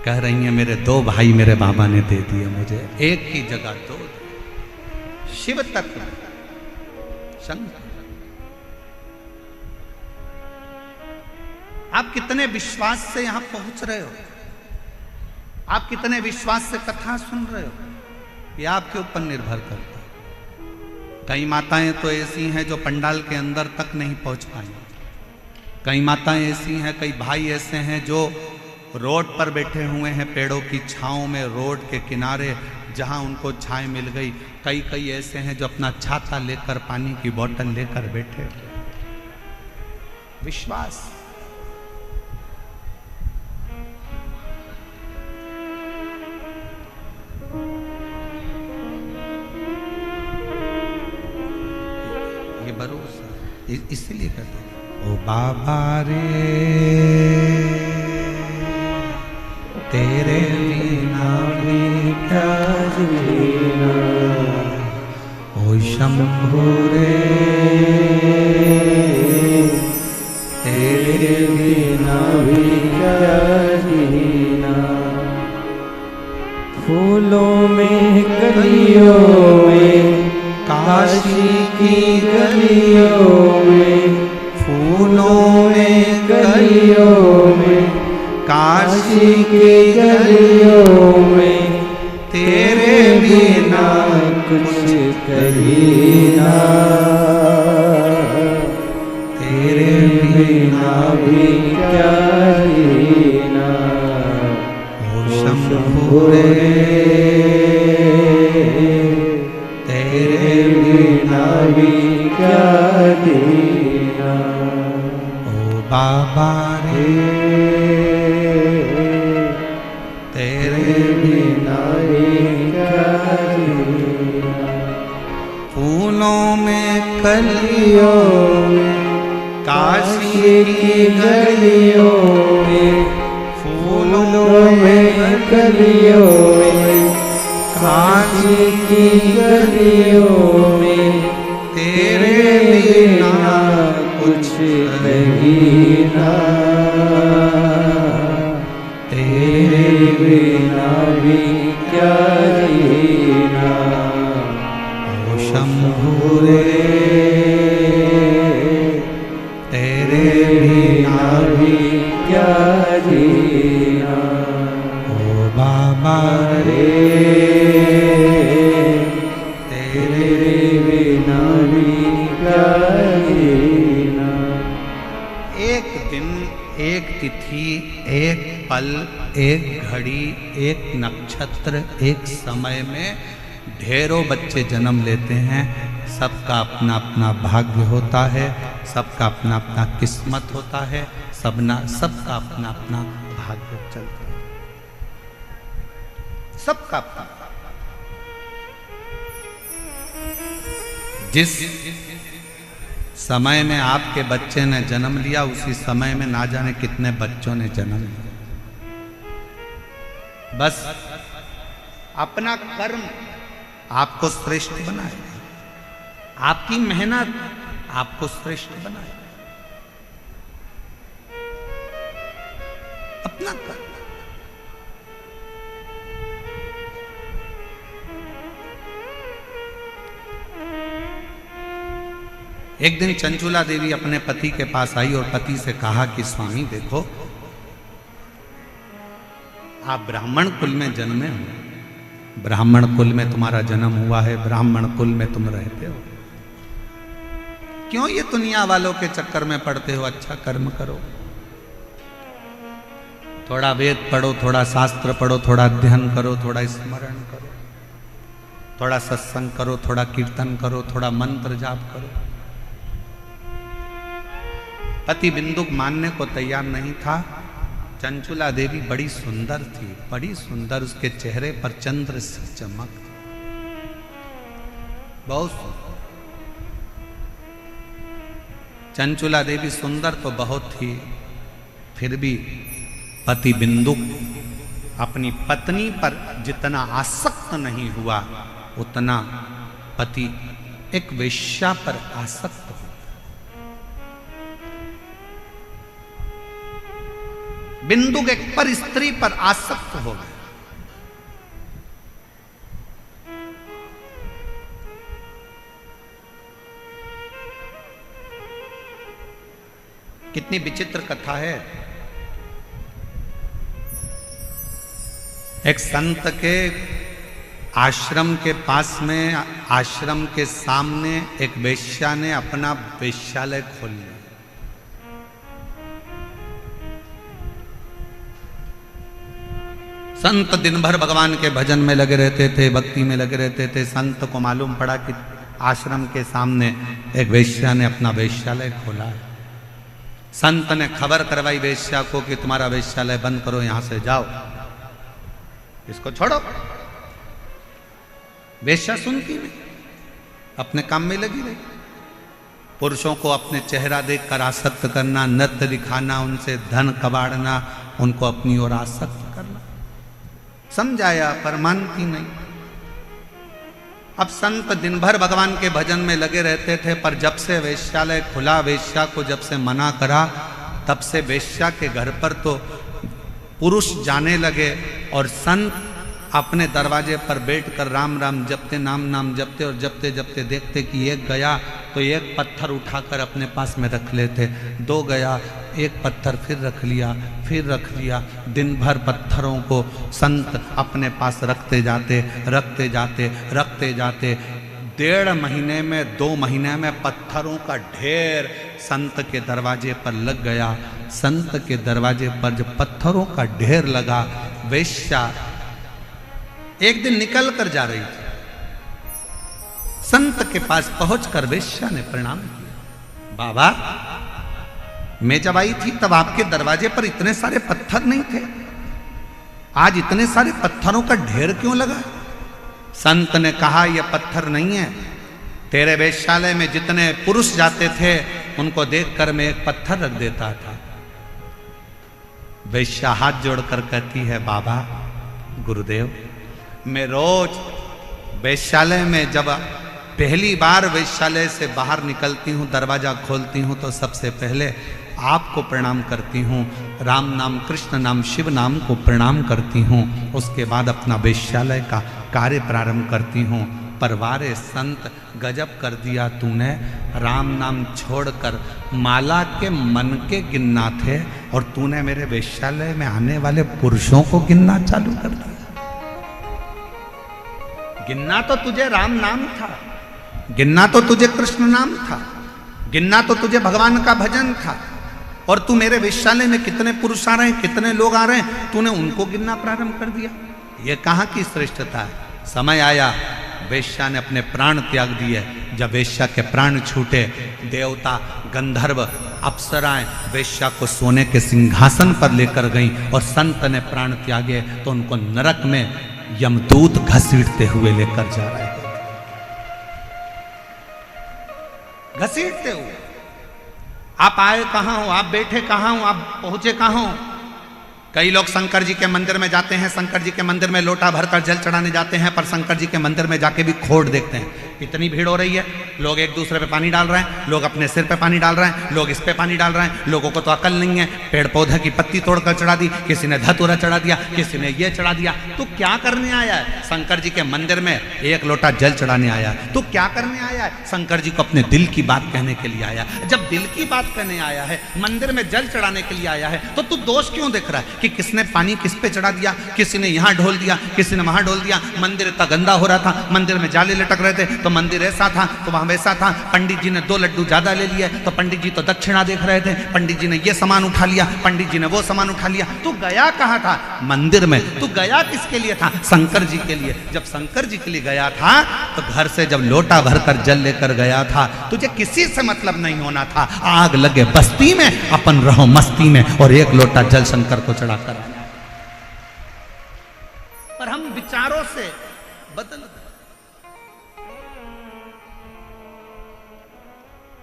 A: कह रही हैं मेरे 2 भाई मेरे बाबा ने दे दिए मुझे, एक की जगह 2। शिव तत्व शंकर। आप कितने विश्वास से यहां पहुंच रहे हो, आप कितने विश्वास से कथा सुन रहे हो, ये आपके ऊपर निर्भर करता है। कई माताएं तो ऐसी हैं जो पंडाल के अंदर तक नहीं पहुंच पाई, कई माताएं ऐसी हैं, कई भाई ऐसे हैं जो रोड पर बैठे हुए हैं, पेड़ों की छांव में, रोड के किनारे जहां उनको छाया मिल गई। कई ऐसे हैं जो अपना छाता लेकर, पानी की बोतल लेकर बैठे। विश्वास। ये भरोसा, इसलिए कहते हैं ओ बाबा रे तेरे बिना भी क्या जीना, ओ शंभू रे तेरे बिना भी क्या जीना।
B: फूलों में कलियों में,
A: काशी की
B: गलियों में,
A: फूलों में
B: गलियों में,
A: काशी
B: की गलियों में,
A: तेरे बिना
B: कुछ कहीना,
A: तेरे
B: बिना भी क्या जीना।
A: ओ शंभू रे तेरे
B: बिना भी क्या जीना।
A: ओ बाबा रे तेरे
B: बिना भी क्या जीना।
A: फूलों में कलियों
B: गलियों में,
A: काशी की
B: गलियों में, फूलों में गलियों में, काशी की गलियों में,
A: तेरे बिना
B: कुछ कहीना, तेरे बिना भी क्या जीना।
A: ओ शंभू रे तेरे बिना
B: भी क्या जीना।
A: ओ बाबा रे
B: तेरे बिना भी क्या जीना।
A: एक दिन, एक तिथि, एक पल, एक घड़ी, एक नक्षत्र, एक समय में ढेरों बच्चे जन्म लेते हैं। सबका अपना अपना भाग्य होता है, सबका अपना अपना किस्मत होता है, सबका अपना अपना भाग्य चलता है, सबका अपना। जिस समय में आपके बच्चे ने जन्म लिया, उसी समय में ना जाने कितने बच्चों ने जन्म लिया। बस अपना कर्म आपको श्रेष्ठ बनाए, आपकी मेहनत आपको श्रेष्ठ बनाए, अपना कर्म। एक दिन चंचुला देवी अपने पति के पास आई और पति से कहा कि स्वामी देखो, आप ब्राह्मण कुल में जन्मे हो, ब्राह्मण कुल में तुम्हारा जन्म हुआ है, ब्राह्मण कुल में तुम रहते हो, क्यों ये दुनिया वालों के चक्कर में पड़ते हो? अच्छा कर्म करो, थोड़ा वेद पढ़ो, थोड़ा शास्त्र पढ़ो, थोड़ा अध्ययन करो, थोड़ा स्मरण करो, थोड़ा सत्संग करो, थोड़ा कीर्तन करो, थोड़ा मंत्र जाप करो। पति बिंदुक मानने को तैयार नहीं था। चंचुला देवी बड़ी सुंदर थी, बड़ी सुंदर, उसके चेहरे पर चंद्र सी चमक थी, बहुत सुंदर। चंचुला देवी सुंदर तो बहुत थी, फिर भी पति बिंदु अपनी पत्नी पर जितना आसक्त नहीं हुआ उतना पति एक वेश्या पर आसक्त हो। बिंदु एक पर स्त्री पर आसक्त हो गए। कितनी विचित्र कथा है। एक संत के आश्रम के पास में, आश्रम के सामने एक वेश्या ने अपना वेश्यालय खोल लिया। संत दिन भर भगवान के भजन में लगे रहते थे, भक्ति में लगे रहते थे। संत को मालूम पड़ा कि आश्रम के सामने एक वेश्या ने अपना वेश्यालय खोला है। संत ने खबर करवाई वेश्या को कि तुम्हारा वेश्यालय बंद करो, यहां से जाओ, इसको छोड़ो। वेश्या सुनती नहीं, अपने काम में लगी रही। पुरुषों को अपने चेहरा देखकर आसक्त करना, नृत्य दिखाना, उनसे धन कबाड़ना, उनको अपनी ओर आसक्त करना। समझाया पर मानती नहीं। अब संत दिन भर भगवान के भजन में लगे रहते थे, पर जब से वेश्यालय खुला, वेश्या को जब से मना करा, तब से वेश्या के घर पर तो पुरुष जाने लगे और संत अपने दरवाजे पर बैठकर राम राम जपते, नाम नाम जपते और जपते जपते देखते कि एक गया तो एक पत्थर उठाकर अपने पास में रख लेते, दो गया एक पत्थर फिर रख लिया, फिर रख लिया। दिन भर पत्थरों को संत अपने पास रखते जाते, रखते जाते, रखते जाते। 1.5 महीने में, 2 महीने में पत्थरों का ढेर संत के दरवाजे पर लग गया। संत के दरवाजे पर जब पत्थरों का ढेर लगा, वेश्या एक दिन निकल कर जा रही थी। संत के पास पहुंचकर वेश्या ने प्रणाम किया। बाबा, मैं जब आई थी तब आपके दरवाजे पर इतने सारे पत्थर नहीं थे, आज इतने सारे पत्थरों का ढेर क्यों लगा? संत ने कहा, यह पत्थर नहीं है, तेरे वेश्यालय में जितने पुरुष जाते थे उनको देखकर मैं एक पत्थर रख देता था। वेश्या हाथ जोड़कर कहती है, बाबा गुरुदेव, मैं रोज वेश्यालय में जब पहली बार वेश्यालय से बाहर निकलती हूँ, दरवाजा खोलती हूँ, तो सबसे पहले आपको प्रणाम करती हूँ, राम नाम, कृष्ण नाम, शिव नाम को प्रणाम करती हूँ। उसके बाद अपना वेश्यालय का कार्य प्रारंभ करती हूँ। पर वारे संत, गजब कर दिया तूने, राम नाम छोड़कर माला के मन के गिनना थे और तूने मेरे वेश्यालय में आने वाले पुरुषों को गिनना चालू कर दिया। गिनना तो तुझे राम नाम था, गिनना तो तुझे कृष्ण नाम था, गिनना तो तुझे भगवान का भजन था, और तू मेरे वेश्यालय में कितने पुरुष आ रहे हैं, कितने लोग आ रहे हैं, तूने उनको गिनना प्रारंभ कर दिया। ये कहाँ की श्रेष्ठता है? समय आया, वेश्या ने अपने प्राण त्याग दिए। जब वेश्या के प्राण छूटे, देवता, गंधर्व, अप्सराएं वेश्या को सोने के सिंहासन पर लेकर गईं और संत ने प्राण त्यागे तो उनको नरक में यमदूत घसीटते हुए लेकर जा रहे हैं। घसीटते हुए। आप आए कहां हो, आप बैठे कहां हो, आप पहुंचे कहां हो? कई लोग शंकर जी के मंदिर में जाते हैं, शंकर जी के मंदिर में लोटा भरकर जल चढ़ाने जाते हैं, पर शंकर जी के मंदिर में जाके भी खोट देखते हैं। इतनी भीड़ हो रही है, लोग एक दूसरे पे पानी डाल रहे हैं, लोग अपने सिर पे पानी डाल रहे हैं, लोग इस पे पानी डाल रहे हैं। लोगों को तो अकल नहीं है, पेड़ पौधे की पत्ती तोड़कर चढ़ा दी, किसी ने धतूरा चढ़ा दिया, किसी ने ये चढ़ा दिया। तो क्या करने आया है? शंकर जी के मंदिर में एक लोटा जल चढ़ाने आया है। तो क्या करने आया है? शंकर जी को अपने दिल की बात कहने के लिए आया। जब दिल की बात कहने आया है, मंदिर में जल चढ़ाने के लिए आया है, तो तू दोष क्यों देख रहा है कि किसने पानी किस पे चढ़ा दिया, किसी ने यहाँ ढोल दिया, किसी ने वहां ढोल दिया। मंदिर इतना गंदा हो रहा था, मंदिर में जाले लटक रहे थे, तो मंदिर ऐसा था तो वहां वैसा था। पंडित जी ने 2 लड्डू ज्यादा ले लिए तो पंडित जी तो दक्षिणा देख रहे थे, पंडित जी ने ये सामान उठा लिया, पंडित जी ने वो सामान उठा लिया। तू गया कहाँ था? मंदिर में। तू गया किसके लिए था? शंकर जी के लिए। जब शंकर जी के लिए गया था तो घर से जब लोटा भरकर जल लेकर गया था, तुझे किसी से मतलब नहीं होना था। आग लगे बस्ती में, अपन रहो मस्ती में, और एक लोटा जल शंकर को चढ़ाकर। पर हम विचारों से बदल गए,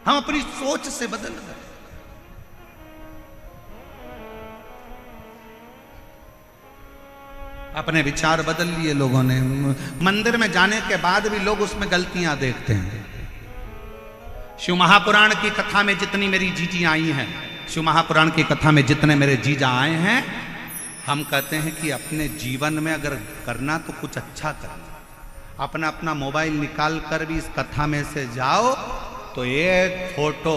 A: हम अपनी सोच से बदल गए। अपने विचार बदल लिए लोगों ने। मंदिर में जाने के बाद भी लोग उसमें गलतियां देखते हैं। शिव महापुराण की कथा में जितनी मेरी जीजी आई हैं, शिव महापुराण की कथा में जितने मेरे जीजा आए हैं, हम कहते हैं कि अपने जीवन में अगर करना तो कुछ अच्छा करना। अपना अपना मोबाइल निकाल कर भी इस कथा में से जाओ तो एक फोटो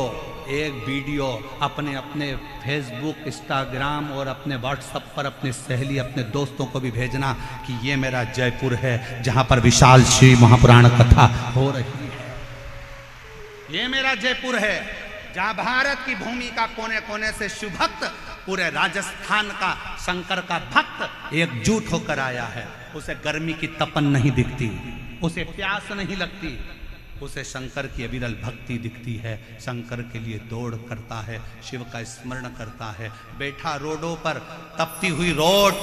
A: एक वीडियो अपने अपने फेसबुक, इंस्टाग्राम और अपने व्हाट्सएप पर अपने सहेली, अपने दोस्तों को भी भेजना कि ये मेरा जयपुर है जहां पर विशाल शिव महापुराण कथा हो रही है। ये मेरा जयपुर है जहां भारत की भूमि का कोने कोने से शिव भक्त, पूरे राजस्थान का शंकर का भक्त एकजुट होकर आया है। उसे गर्मी की तपन नहीं दिखती, उसे प्यास नहीं लगती, उसे शंकर की अविरल भक्ति दिखती है। शंकर के लिए दौड़ करता है, शिव का स्मरण करता है। बैठा रोडों पर, तपती हुई रोड,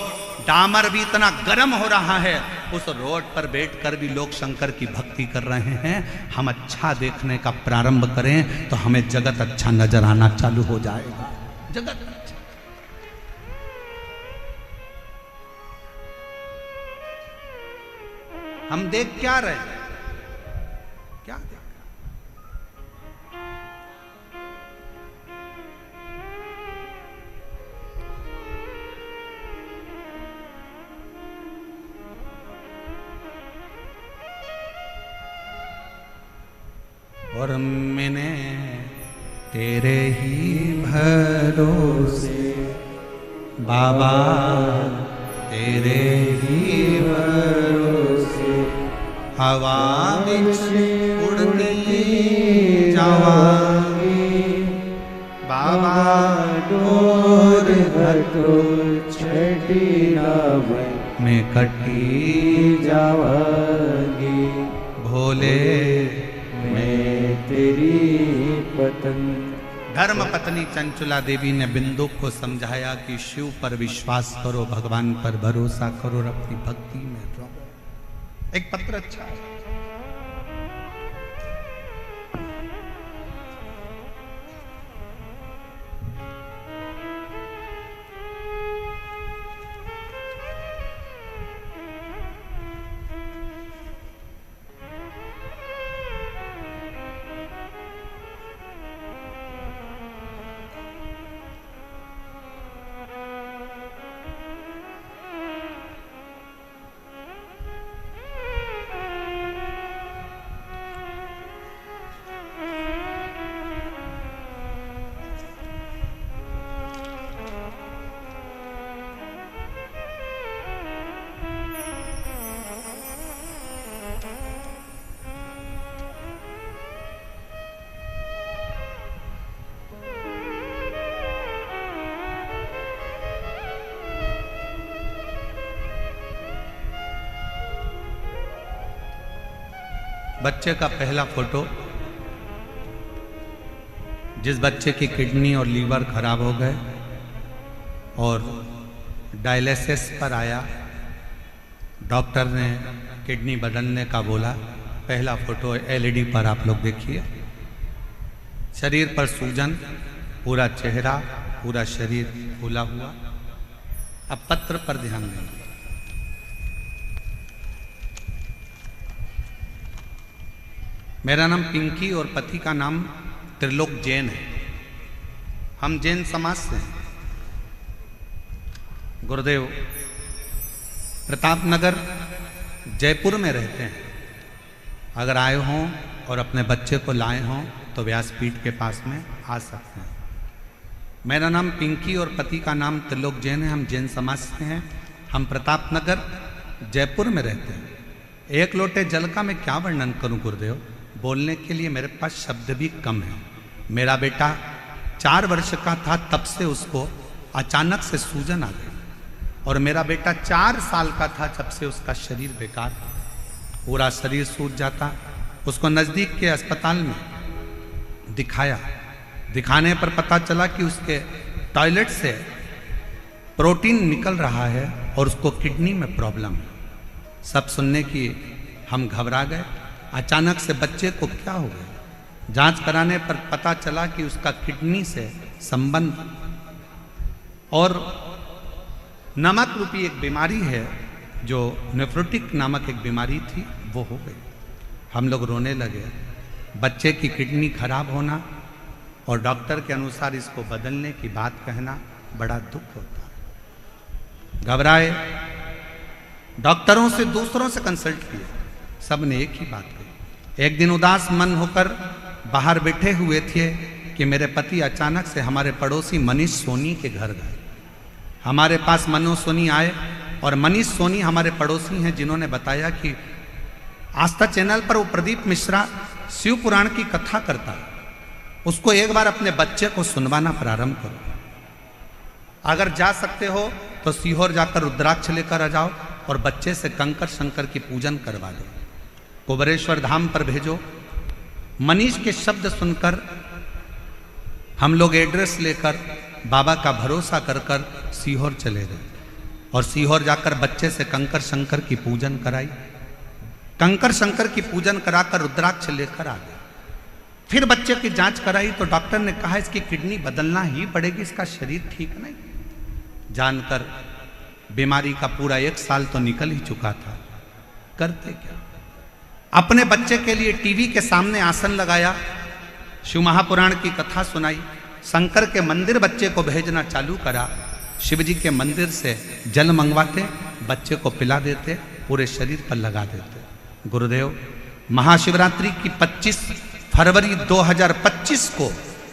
A: डामर भी इतना गर्म हो रहा है, उस रोड पर बैठकर भी लोग शंकर की भक्ति कर रहे हैं। हम अच्छा देखने का प्रारंभ करें तो हमें जगत अच्छा नजर आना चालू हो जाएगा। जगत अच्छा। हम देख क्या रहे हैं? क्या देख? और मैंने तेरे ही भरोसे बाबा, तेरे ही भरोसे हवा बिच उड़ती जावांगी बाबा, डोर
B: घटोल छठी में
A: कटी
B: जावांगी
A: भोले
B: मैं तेरी पत्नी।
A: धर्म पत्नी चंचुला देवी ने बिंदु को समझाया कि शिव पर विश्वास करो, भगवान पर भरोसा करो और अपनी भक्ति में रहो। एक पत्र अच्छा है। बच्चे का पहला फोटो, जिस बच्चे की किडनी और लीवर खराब हो गए और डायलिसिस पर आया, डॉक्टर ने किडनी बदलने का बोला। पहला फोटो एलईडी पर आप लोग देखिए। शरीर पर सूजन, पूरा चेहरा, पूरा शरीर फूला हुआ। अब पत्र पर ध्यान देंगे। मेरा नाम पिंकी और पति का नाम त्रिलोक जैन है। हम जैन समाज से हैं। गुरुदेव प्रतापनगर जयपुर में रहते हैं। अगर आए हों और अपने बच्चे को लाए हों तो व्यासपीठ के पास में आ सकते हैं। मेरा नाम पिंकी और पति का नाम त्रिलोक जैन है। हम जैन समाज से हैं। हम प्रतापनगर जयपुर में रहते हैं। एक लोटे जल का मैं क्या वर्णन करूं गुरुदेव, बोलने के लिए मेरे पास शब्द भी कम है। मेरा बेटा 4 वर्ष का था तब से उसको अचानक से सूजन आ गई, और मेरा बेटा 4 साल का था जब से उसका शरीर बेकार था। पूरा शरीर सूज जाता। उसको नज़दीक के अस्पताल में दिखाया। दिखाने पर पता चला कि उसके टॉयलेट से प्रोटीन निकल रहा है और उसको किडनी में प्रॉब्लम है। सब सुनने की हम घबरा गए। अचानक से बच्चे को क्या हो गया? जांच कराने पर पता चला कि उसका किडनी से संबंध और नमक रूपी एक बीमारी है जो नेफ्रोटिक नामक एक बीमारी थी वो हो गई। हम लोग रोने लगे। बच्चे की किडनी खराब होना और डॉक्टर के अनुसार इसको बदलने की बात कहना बड़ा दुख होता है। घबराए, डॉक्टरों से दूसरों से कंसल्ट किए, सब ने एक ही बात कही। एक दिन उदास मन होकर बाहर बैठे हुए थे कि मेरे पति अचानक से हमारे पड़ोसी मनीष सोनी के घर गए। हमारे पास मनोज सोनी आए और मनीष सोनी हमारे पड़ोसी हैं जिन्होंने बताया कि आस्था चैनल पर वो प्रदीप मिश्रा शिव पुराण की कथा करता है, उसको एक बार अपने बच्चे को सुनवाना प्रारंभ करो। अगर जा सकते हो तो सीहोर जाकर रुद्राक्ष लेकर आ जाओ और बच्चे से कंकर शंकर की पूजन करवा दो, कुबरेश्वर धाम पर भेजो। मनीष के शब्द सुनकर हम लोग एड्रेस लेकर बाबा का भरोसा कर कर सीहोर चले गए और सीहोर जाकर बच्चे से कंकर शंकर की पूजन कराई। कंकर शंकर की पूजन कराकर रुद्राक्ष लेकर आ गए। फिर बच्चे की जांच कराई तो डॉक्टर ने कहा इसकी किडनी बदलना ही पड़ेगी, इसका शरीर ठीक नहीं। जानकर बीमारी का पूरा 1 साल तो निकल ही चुका था, करते क्या। अपने बच्चे के लिए टीवी के सामने आसन लगाया, शिव महापुराण की कथा सुनाई, शंकर के मंदिर बच्चे को भेजना चालू करा। शिव जी के मंदिर से जल मंगवाते, बच्चे को पिला देते, पूरे शरीर पर लगा देते। गुरुदेव, महाशिवरात्रि की 25 फरवरी 2025 को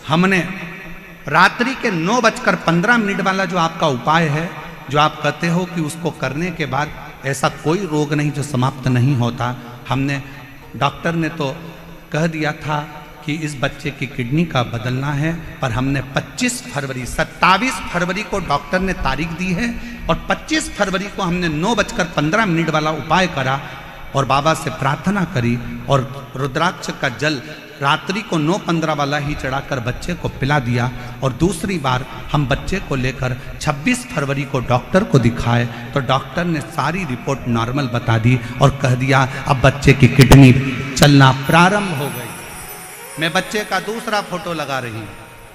A: हमने रात्रि के 9:15 वाला जो आपका उपाय है, जो आप कहते हो कि उसको करने के बाद ऐसा कोई रोग नहीं जो समाप्त नहीं होता, हमने, डॉक्टर ने तो कह दिया था कि इस बच्चे की किडनी का बदलना है, पर हमने 27 फरवरी को डॉक्टर ने तारीख दी है और 25 फरवरी को हमने 9:15 वाला उपाय करा और बाबा से प्रार्थना करी और रुद्राक्ष का जल रात्रि को 9:15 वाला ही चढ़ाकर बच्चे को पिला दिया। और दूसरी बार हम बच्चे को लेकर 26 फरवरी को डॉक्टर को दिखाए तो डॉक्टर ने सारी रिपोर्ट नॉर्मल बता दी और कह दिया अब बच्चे की किडनी चलना प्रारंभ हो गई। मैं बच्चे का दूसरा फोटो लगा रही हूँ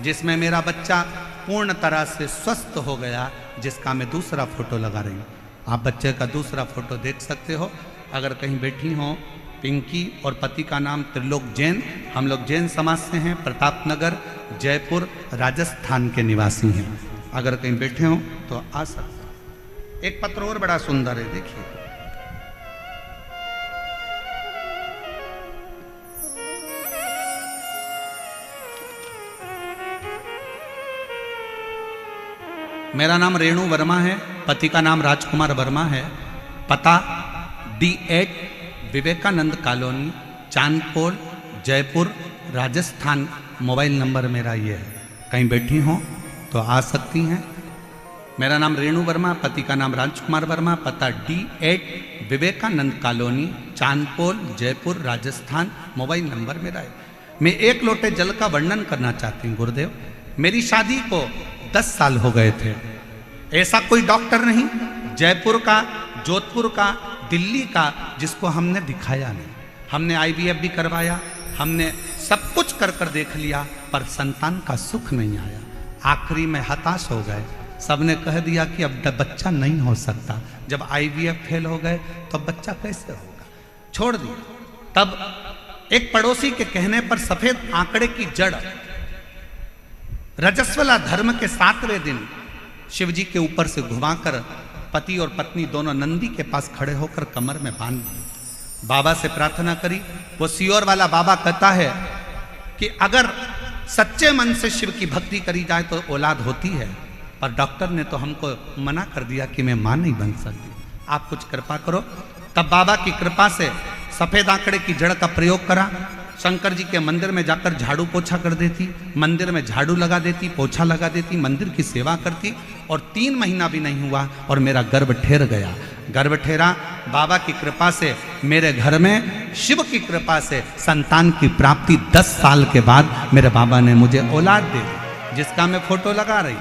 A: जिसमें मेरा बच्चा पूर्ण तरह से स्वस्थ हो गया, जिसका मैं दूसरा फोटो लगा रही हूँ। आप बच्चे का दूसरा फोटो देख सकते हो। अगर कहीं बैठी हो, पिंकी और पति का नाम त्रिलोक जैन, हम लोग जैन समाज से हैं, प्रतापनगर जयपुर राजस्थान के निवासी हैं। अगर कहीं बैठे हो तो आ सकते। एक पत्र और बड़ा सुंदर है, देखिए। मेरा नाम रेणु वर्मा है, पति का नाम राजकुमार वर्मा है, पता D8 Vivekananda colony, Chandpol, Jaipur, Rajasthan. Mobile number मेरा ये है, कहीं बैठी हो तो आ सकती हैं। मेरा नाम रेणु वर्मा, पति का नाम राजकुमार वर्मा, पता D8 Vivekananda colony, Chandpol, Jaipur, Rajasthan. Mobile number मेरा है। मैं 1 लोटे जल का वर्णन करना चाहती हूँ। गुरुदेव, मेरी शादी को 10 साल हो गए थे। ऐसा कोई डॉक्टर नहीं जयपुर का, जोधपुर का, दिल्ली का जिसको हमने दिखाया नहीं। हमने IVF भी करवाया, हमने सब कुछ कर कर देख लिया, पर संतान का सुख नहीं आया। आखिरी में हताश हो गए। सबने कह दिया कि अब बच्चा नहीं हो सकता। जब IVF फेल हो गए तो बच्चा कैसे होगा, छोड़ दिया। तब एक पड़ोसी के कहने पर सफेद आंकड़े की जड़ रजस्वला धर्म के 7वें दिन शिव जी के ऊपर से घुमाकर पति और पत्नी दोनों नंदी के पास खड़े होकर कमर में बांध दिए। बाबा से प्रार्थना करी। वो सीहोर वाला बाबा कहता है कि अगर सच्चे मन से शिव की भक्ति करी जाए तो औलाद होती है, पर डॉक्टर ने तो हमको मना कर दिया कि मैं मां नहीं बन सकती, आप कुछ कृपा करो। तब बाबा की कृपा से सफेद आंकड़े की जड़ का प्रयोग करा। शंकर जी के मंदिर में जाकर झाड़ू पोछा कर देती, मंदिर में झाड़ू लगा देती, पोछा लगा देती, मंदिर की सेवा करती, और 3 महीना भी नहीं हुआ और मेरा गर्भ ठहर गया। गर्भ ठहरा, बाबा की कृपा से मेरे घर में शिव की कृपा से संतान की प्राप्ति 10 साल के बाद मेरे बाबा ने मुझे औलाद दे दी, जिसका मैं फोटो लगा रही।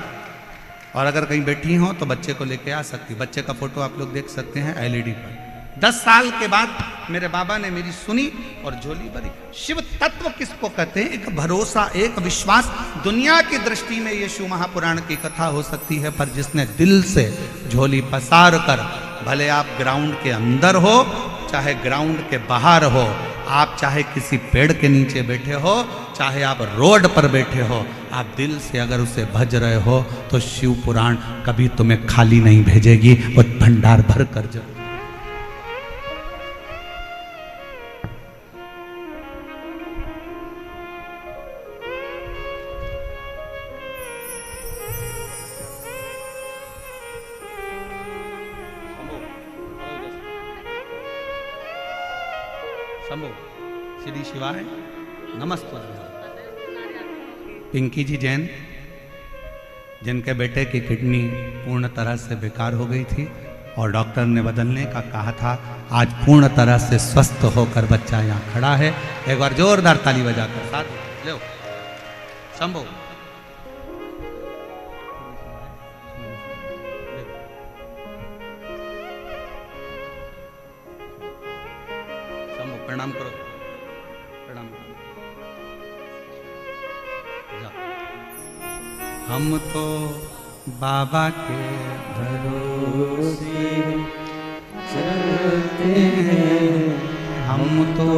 A: और अगर कहीं बैठी हो तो बच्चे को लेके आ सकती। बच्चे का फोटो आप लोग देख सकते हैं LED पर। 10 साल के बाद मेरे बाबा ने मेरी सुनी और झोली भरी। शिव तत्व किसको कहते हैं? एक भरोसा, एक विश्वास। दुनिया की दृष्टि में ये शिव महापुराण की कथा हो सकती है, पर जिसने दिल से झोली पसार कर भले आप ग्राउंड के अंदर हो चाहे ग्राउंड के बाहर हो, आप चाहे किसी पेड़ के नीचे बैठे हो, चाहे आप रोड पर बैठे हो, आप दिल से अगर उसे भज रहे हो तो शिव पुराण कभी तुम्हें खाली नहीं भेजेगी, वो भंडार भर कर जरूर। शंभो श्री शिवाय नमस्ते। पिंकी जी जैन, जिनके बेटे की किडनी पूर्ण तरह से बेकार हो गई थी और डॉक्टर ने बदलने का कहा था, आज पूर्ण तरह से स्वस्थ होकर बच्चा यहाँ खड़ा है। एक बार जोरदार ताली बजाकर साथ लो। शंभो प्रणाम करो, प्रणाम करो। हम तो बाबा के
B: भरोसे चलते हैं,
A: हम तो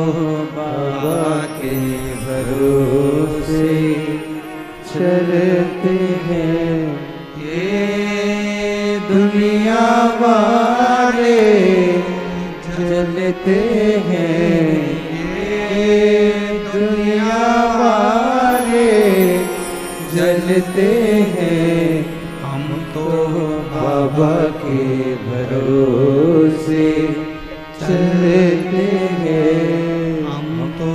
B: बाबा के भरोसे चलते हैं। ये दुनिया वाले चलते हैं, ये दुनिया वाले जलते हैं।
A: हम तो
B: बाबा के भरोसे चलते हैं,
A: हम तो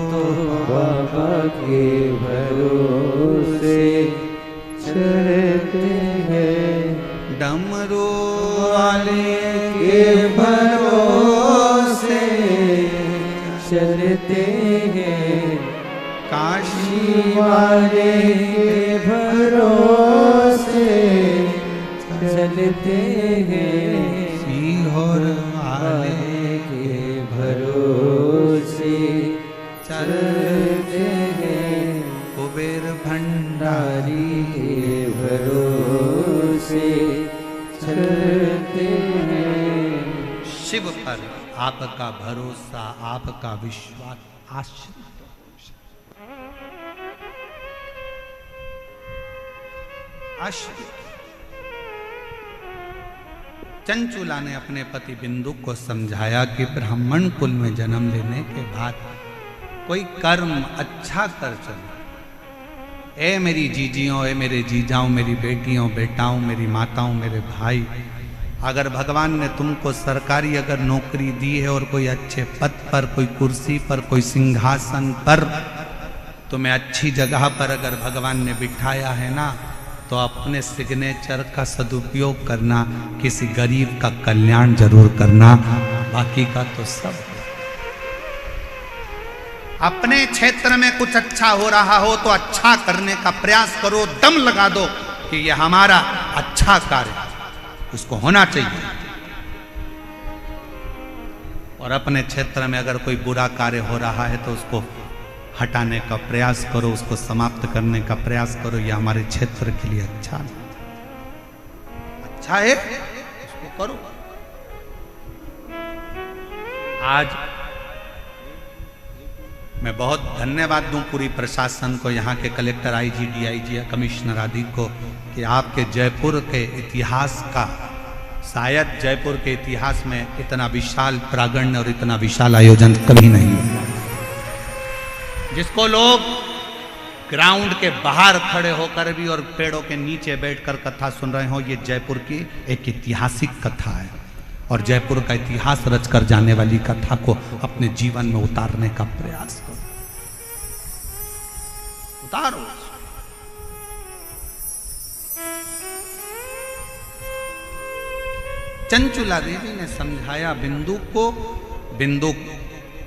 B: बाबा के भरोसे चलते हैं।
A: डमरू वाले
B: के भरोसे चलते हैं,
A: काशी
B: वाले के भरोसे चलते हैं।
A: सीहोर वाले
B: के भरोसे चलते हैं।
A: कुबेर भंडारी
B: के भरोसे चलते हैं।
A: शिव पर आपका भरोसा, आपका विश्वास आश्रित। चंचुला ने अपने पति बिंदु को समझाया कि ब्राह्मण कुल में जन्म लेने के बाद कोई कर्म अच्छा कर चलो। ए मेरी जीजियों, ए मेरे जीजाओं, मेरी बेटियों, बेटाओं, मेरी माताओं, मेरे भाई, अगर भगवान ने तुमको सरकारी अगर नौकरी दी है और कोई अच्छे पद पर, कोई कुर्सी पर, कोई सिंहासन पर, तुम्हें अच्छी जगह पर अगर भगवान ने बिठाया है ना, तो अपने सिग्नेचर का सदुपयोग करना, किसी गरीब का कल्याण जरूर करना, बाकी का तो सब। अपने क्षेत्र में कुछ अच्छा हो रहा हो तो अच्छा करने का प्रयास करो, दम लगा दो कि यह हमारा अच्छा कार्य उसको होना चाहिए। और अपने क्षेत्र में अगर कोई बुरा कार्य हो रहा है तो उसको हटाने का प्रयास करो, उसको समाप्त करने का प्रयास करो। यह हमारे क्षेत्र के लिए अच्छा नहीं, अच्छा है उसको करो। आज मैं बहुत धन्यवाद दूं पूरी प्रशासन को, यहाँ के कलेक्टर, आईजी, डीआईजी, कमिश्नर आदि को, कि आपके जयपुर के इतिहास का, शायद जयपुर के इतिहास में इतना विशाल प्रांगण और इतना विशाल आयोजन कभी नहीं हुआ, जिसको लोग ग्राउंड के बाहर खड़े होकर भी और पेड़ों के नीचे बैठकर कथा सुन रहे हो। ये जयपुर की एक ऐतिहासिक कथा है और जयपुर का इतिहास रचकर जाने वाली कथा को अपने जीवन में उतारने का प्रयास करो, उतारो। चंचुला देवी ने समझाया बिंदु को, बिंदु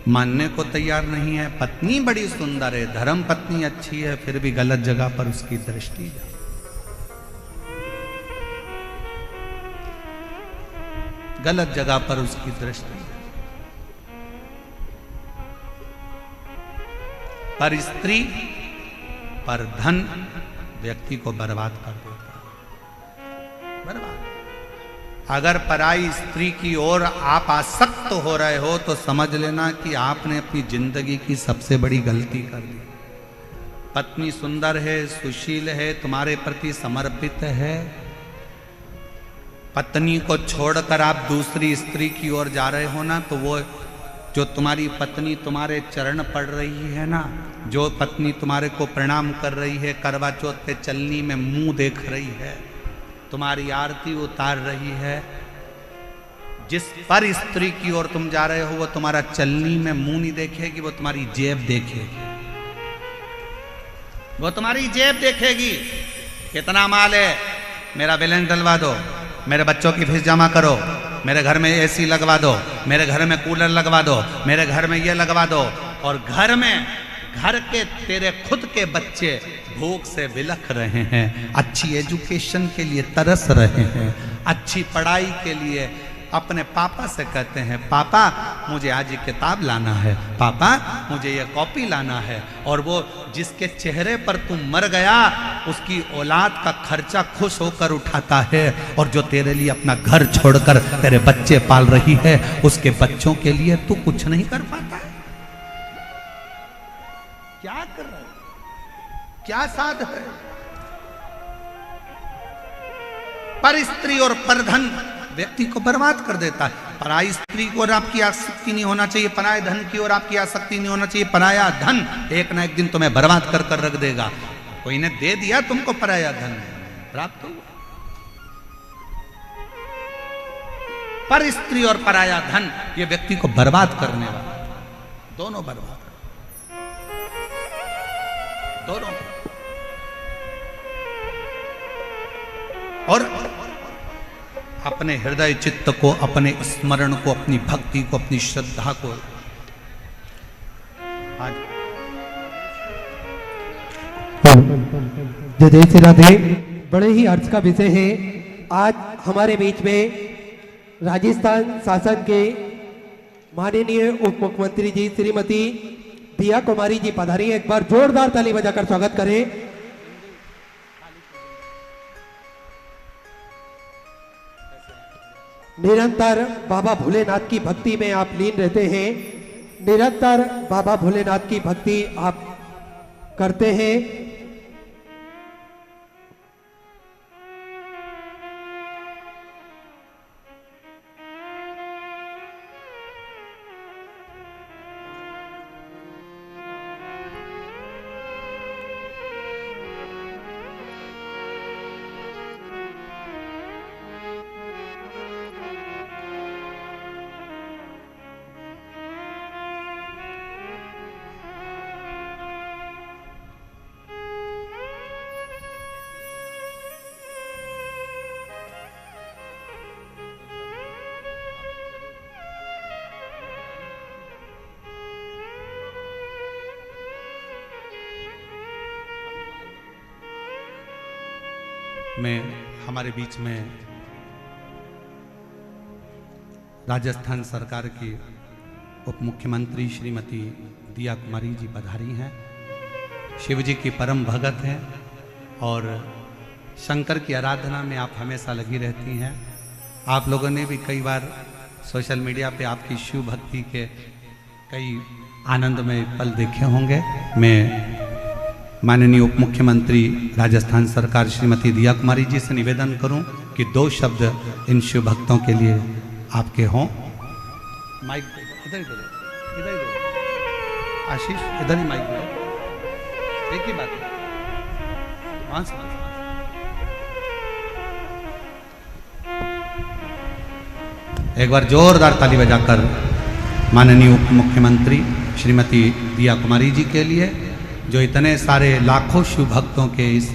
A: मानने को तैयार नहीं है। पत्नी बड़ी सुंदर है, धर्म पत्नी अच्छी है, फिर भी गलत जगह पर उसकी दृष्टि है। गलत जगह पर उसकी दृष्टि है। पर स्त्री, पर धन व्यक्ति को बर्बाद कर देता है, बर्बाद। अगर पराई स्त्री की ओर आप आसक्त हो रहे हो तो समझ लेना कि आपने अपनी जिंदगी की सबसे बड़ी गलती कर दी। पत्नी सुंदर है, सुशील है, तुम्हारे प्रति समर्पित है, पत्नी को छोड़कर आप दूसरी स्त्री की ओर जा रहे हो ना, तो वो जो तुम्हारी पत्नी तुम्हारे चरण पड़ रही है ना, जो पत्नी तुम्हारे को प्रणाम कर रही है, करवा चौथ पे चलनी में मुंह देख रही है, तुम्हारी आरती उतार रही है, जिस पर स्त्री की ओर तुम जा रहे हो वो तुम्हारा चलनी में मुंह नहीं देखेगी, वो तुम्हारी जेब देखेगी। वो तुम्हारी जेब देखेगी, कितना माल है, मेरा बैलेंस डलवा दो, मेरे बच्चों की फीस जमा करो, मेरे घर में एसी लगवा दो, मेरे घर में कूलर लगवा दो, मेरे घर में ये लगवा दो। और घर के तेरे खुद के बच्चे भूख से बिलख रहे हैं, अच्छी एजुकेशन के लिए तरस रहे हैं, अच्छी पढ़ाई के लिए अपने पापा से कहते हैं, पापा मुझे आज ये किताब लाना है, पापा मुझे ये कॉपी लाना है। और वो जिसके चेहरे पर तू मर गया उसकी औलाद का खर्चा खुश होकर उठाता है, और जो तेरे लिए अपना घर छोड़कर तेरे बच्चे पाल रही है उसके बच्चों के लिए तू कुछ नहीं कर पाता है। क्या कर रहा है, क्या साध है? पर स्त्री और पर धन व्यक्ति को बर्बाद कर देता है। पराई स्त्री की ओर आपकी आसक्ति नहीं होना चाहिए, पराये धन की ओर आपकी आसक्ति नहीं होना चाहिए। पराया धन एक ना एक दिन तुम्हें बर्बाद कर कर रख देगा। कोई ने दे दिया तुमको पराया धन, प्राप्त हुआ। पर स्त्री और पराया धन ये व्यक्ति को बर्बाद करने वाला, दोनों बर्बाद, दोनों। और अपने हृदय चित्त को, अपने स्मरण को, अपनी भक्ति को, अपनी श्रद्धा को आज
C: जय श्री राधे। बड़े ही अर्थ का विषय है। आज हमारे बीच में राजस्थान शासन के माननीय उप मुख्यमंत्री जी श्रीमती दिया कुमारी जी पधारी। एक बार जोरदार ताली बजाकर स्वागत करें। निरंतर बाबा भोलेनाथ की भक्ति में आप लीन रहते हैं, निरंतर बाबा भोलेनाथ की भक्ति आप करते हैं।
A: में हमारे बीच में राजस्थान सरकार की उप मुख्यमंत्री श्रीमती दिया कुमारी जी पधारी हैं। शिव जी की परम भगत हैं और शंकर की आराधना में आप हमेशा लगी रहती हैं। आप लोगों ने भी कई बार सोशल मीडिया पे आपकी शिव भक्ति के कई आनंदमय पल देखे होंगे। मैं माननीय उप मुख्यमंत्री राजस्थान सरकार श्रीमती दिया कुमारी जी से निवेदन करूं कि 2 शब्द इन शिव भक्तों के लिए आपके हों। माइक इधर इधर आशीष इधर ही माइक दे, एक ही बात है। वहां से एक बार जोरदार ताली बजाकर माननीय उप मुख्यमंत्री श्रीमती दिया कुमारी जी के लिए, जो इतने सारे लाखों शिव भक्तों के इस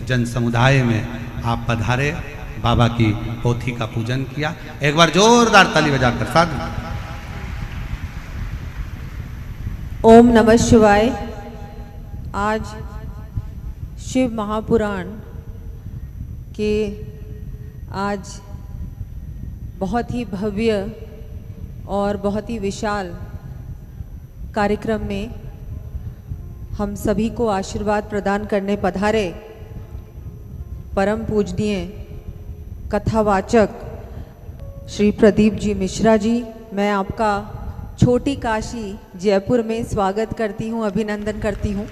A: जन समुदाय में आप पधारे, बाबा की पोथी का पूजन किया। एक बार जोरदार ताली बजाकर साथ।
D: ओम नमः शिवाय। आज शिव महापुराण के आज बहुत ही भव्य और बहुत ही विशाल कार्यक्रम में हम सभी को आशीर्वाद प्रदान करने पधारे परम पूजनीय कथावाचक श्री प्रदीप जी मिश्रा जी, मैं आपका छोटी काशी जयपुर में स्वागत करती हूँ, अभिनंदन करती हूँ।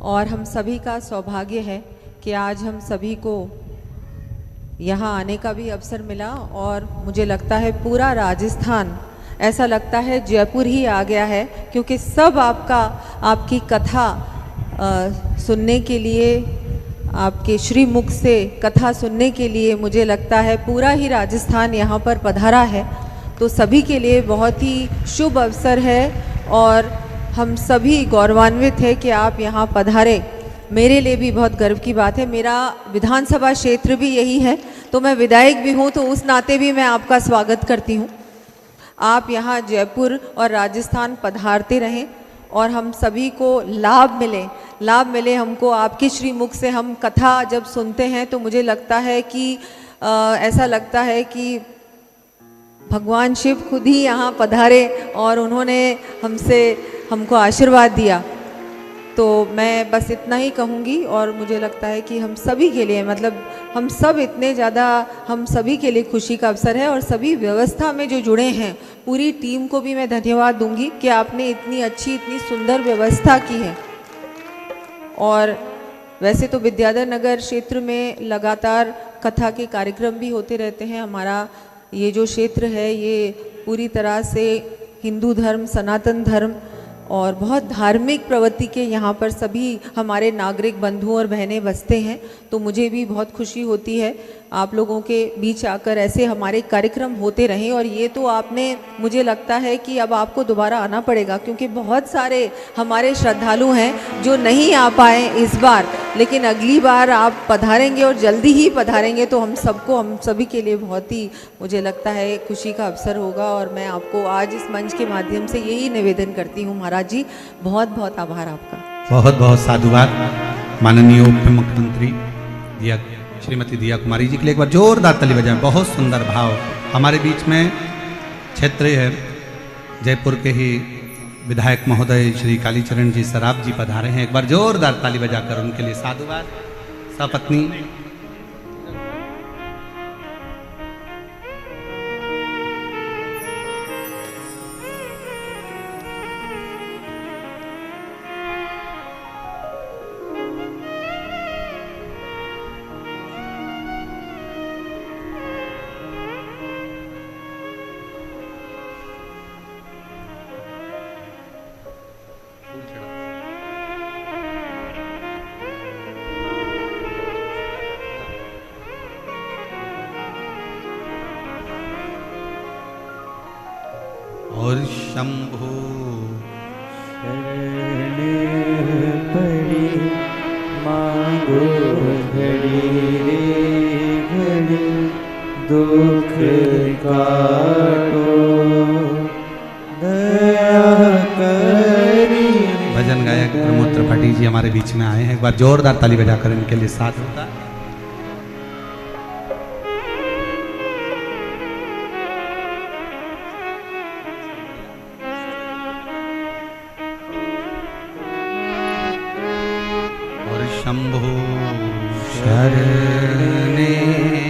D: और हम सभी का सौभाग्य है कि आज हम सभी को यहाँ आने का भी अवसर मिला और मुझे लगता है पूरा राजस्थान, ऐसा लगता है जयपुर ही आ गया है, क्योंकि सब आपकी कथा सुनने के लिए, आपके श्री मुख से कथा सुनने के लिए मुझे लगता है पूरा ही राजस्थान यहाँ पर पधारा है। तो सभी के लिए बहुत ही शुभ अवसर है और हम सभी गौरवान्वित हैं कि आप यहाँ पधारे। मेरे लिए भी बहुत गर्व की बात है। मेरा विधानसभा क्षेत्र भी यही है, तो मैं विधायक भी हूँ, तो उस नाते भी मैं आपका स्वागत करती हूँ। आप यहाँ जयपुर और राजस्थान पधारते रहें और हम सभी को लाभ मिले हमको आपके श्रीमुख से। हम कथा जब सुनते हैं तो मुझे लगता है कि ऐसा लगता है कि भगवान शिव खुद ही यहाँ पधारे और उन्होंने हमको आशीर्वाद दिया। तो मैं बस इतना ही कहूँगी और मुझे लगता है कि हम सभी के लिए, मतलब हम सब इतने ज़्यादा, हम सभी के लिए खुशी का अवसर है। और सभी व्यवस्था में जो जुड़े हैं, पूरी टीम को भी मैं धन्यवाद दूंगी कि आपने इतनी अच्छी, इतनी सुंदर व्यवस्था की है। और वैसे तो विद्याधर नगर क्षेत्र में लगातार कथा के कार्यक्रम भी होते रहते हैं। हमारा ये जो क्षेत्र है ये पूरी तरह से हिंदू धर्म, सनातन धर्म और बहुत धार्मिक प्रवृत्ति के यहाँ पर सभी हमारे नागरिक बंधु और बहनें बसते हैं। तो मुझे भी बहुत खुशी होती है आप लोगों के बीच आकर ऐसे हमारे कार्यक्रम होते रहें। और ये तो आपने, मुझे लगता है कि अब आपको दोबारा आना पड़ेगा, क्योंकि बहुत सारे हमारे श्रद्धालु हैं जो नहीं आ पाए इस बार, लेकिन अगली बार आप पधारेंगे और जल्दी ही पधारेंगे तो हम सभी के लिए बहुत ही, मुझे लगता है, खुशी का अवसर होगा। और मैं आपको आज इस मंच के माध्यम से यही निवेदन करती हूँ। महाराज जी, बहुत बहुत आभार आपका।
A: बहुत बहुत साधुवाद माननीय उप मुख्यमंत्री श्रीमती दिया कुमारी जी के लिए एक बार जोरदार ताली बजाएं। बहुत सुंदर भाव। हमारे बीच में क्षेत्र है जयपुर के ही विधायक महोदय श्री कालीचरण जी सराफ जी पधारे हैं। एक बार जोरदार ताली बजाकर उनके लिए साधुवाद। सपत्नी और शंभो
B: शरण पड़ी मांगो घड़ी रे घड़ी दुख काटो दया करी।
A: भजन गायक प्रमोद त्रिपाठी जी हमारे बीच में आए हैं। एक बार जोरदार ताली बजाकर इनके लिए साथ होता। शंभो शरणे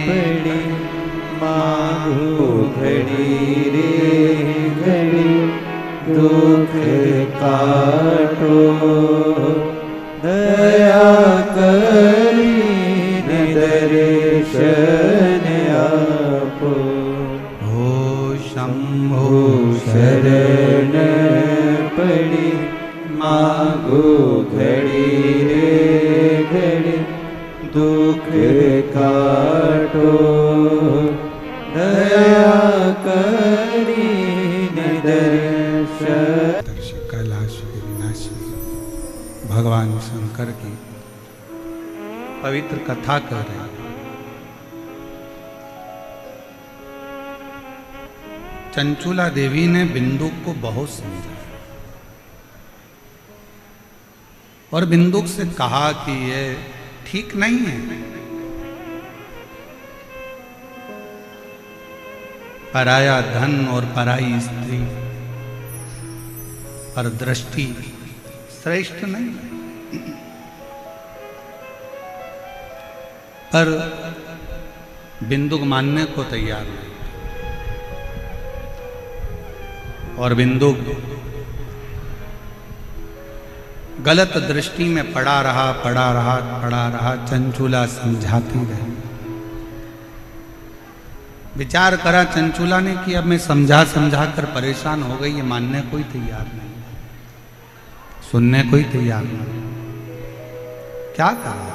B: पड़ी मांगो घड़ी रे घड़ी दुख काटो दया करी दर्शन आपो।
A: हो शंभो
B: शरण पड़ी मांगो घड़ी रे घड़ी दुख काटो दया करी दर्शन।
A: कैलाश के विनाशी भगवान शंकर की पवित्र कथा कर रहे हैं। चंचुला देवी ने बिंदुक को बहुत समझा और बिंदुक से कहा कि ये ठीक नहीं है। पराया धन और पराई स्त्री पर दृष्टि श्रेष्ठ नहीं। पर बिंदुक मानने को तैयार नहीं, और बिंदुक गलत दृष्टि में पड़ा रहा। चंचूला समझाती रही। विचार करा चंचूला ने कि अब मैं समझा कर परेशान हो गई, ये मानने कोई तैयार नहीं, सुनने कोई तैयार नहीं, क्या करा।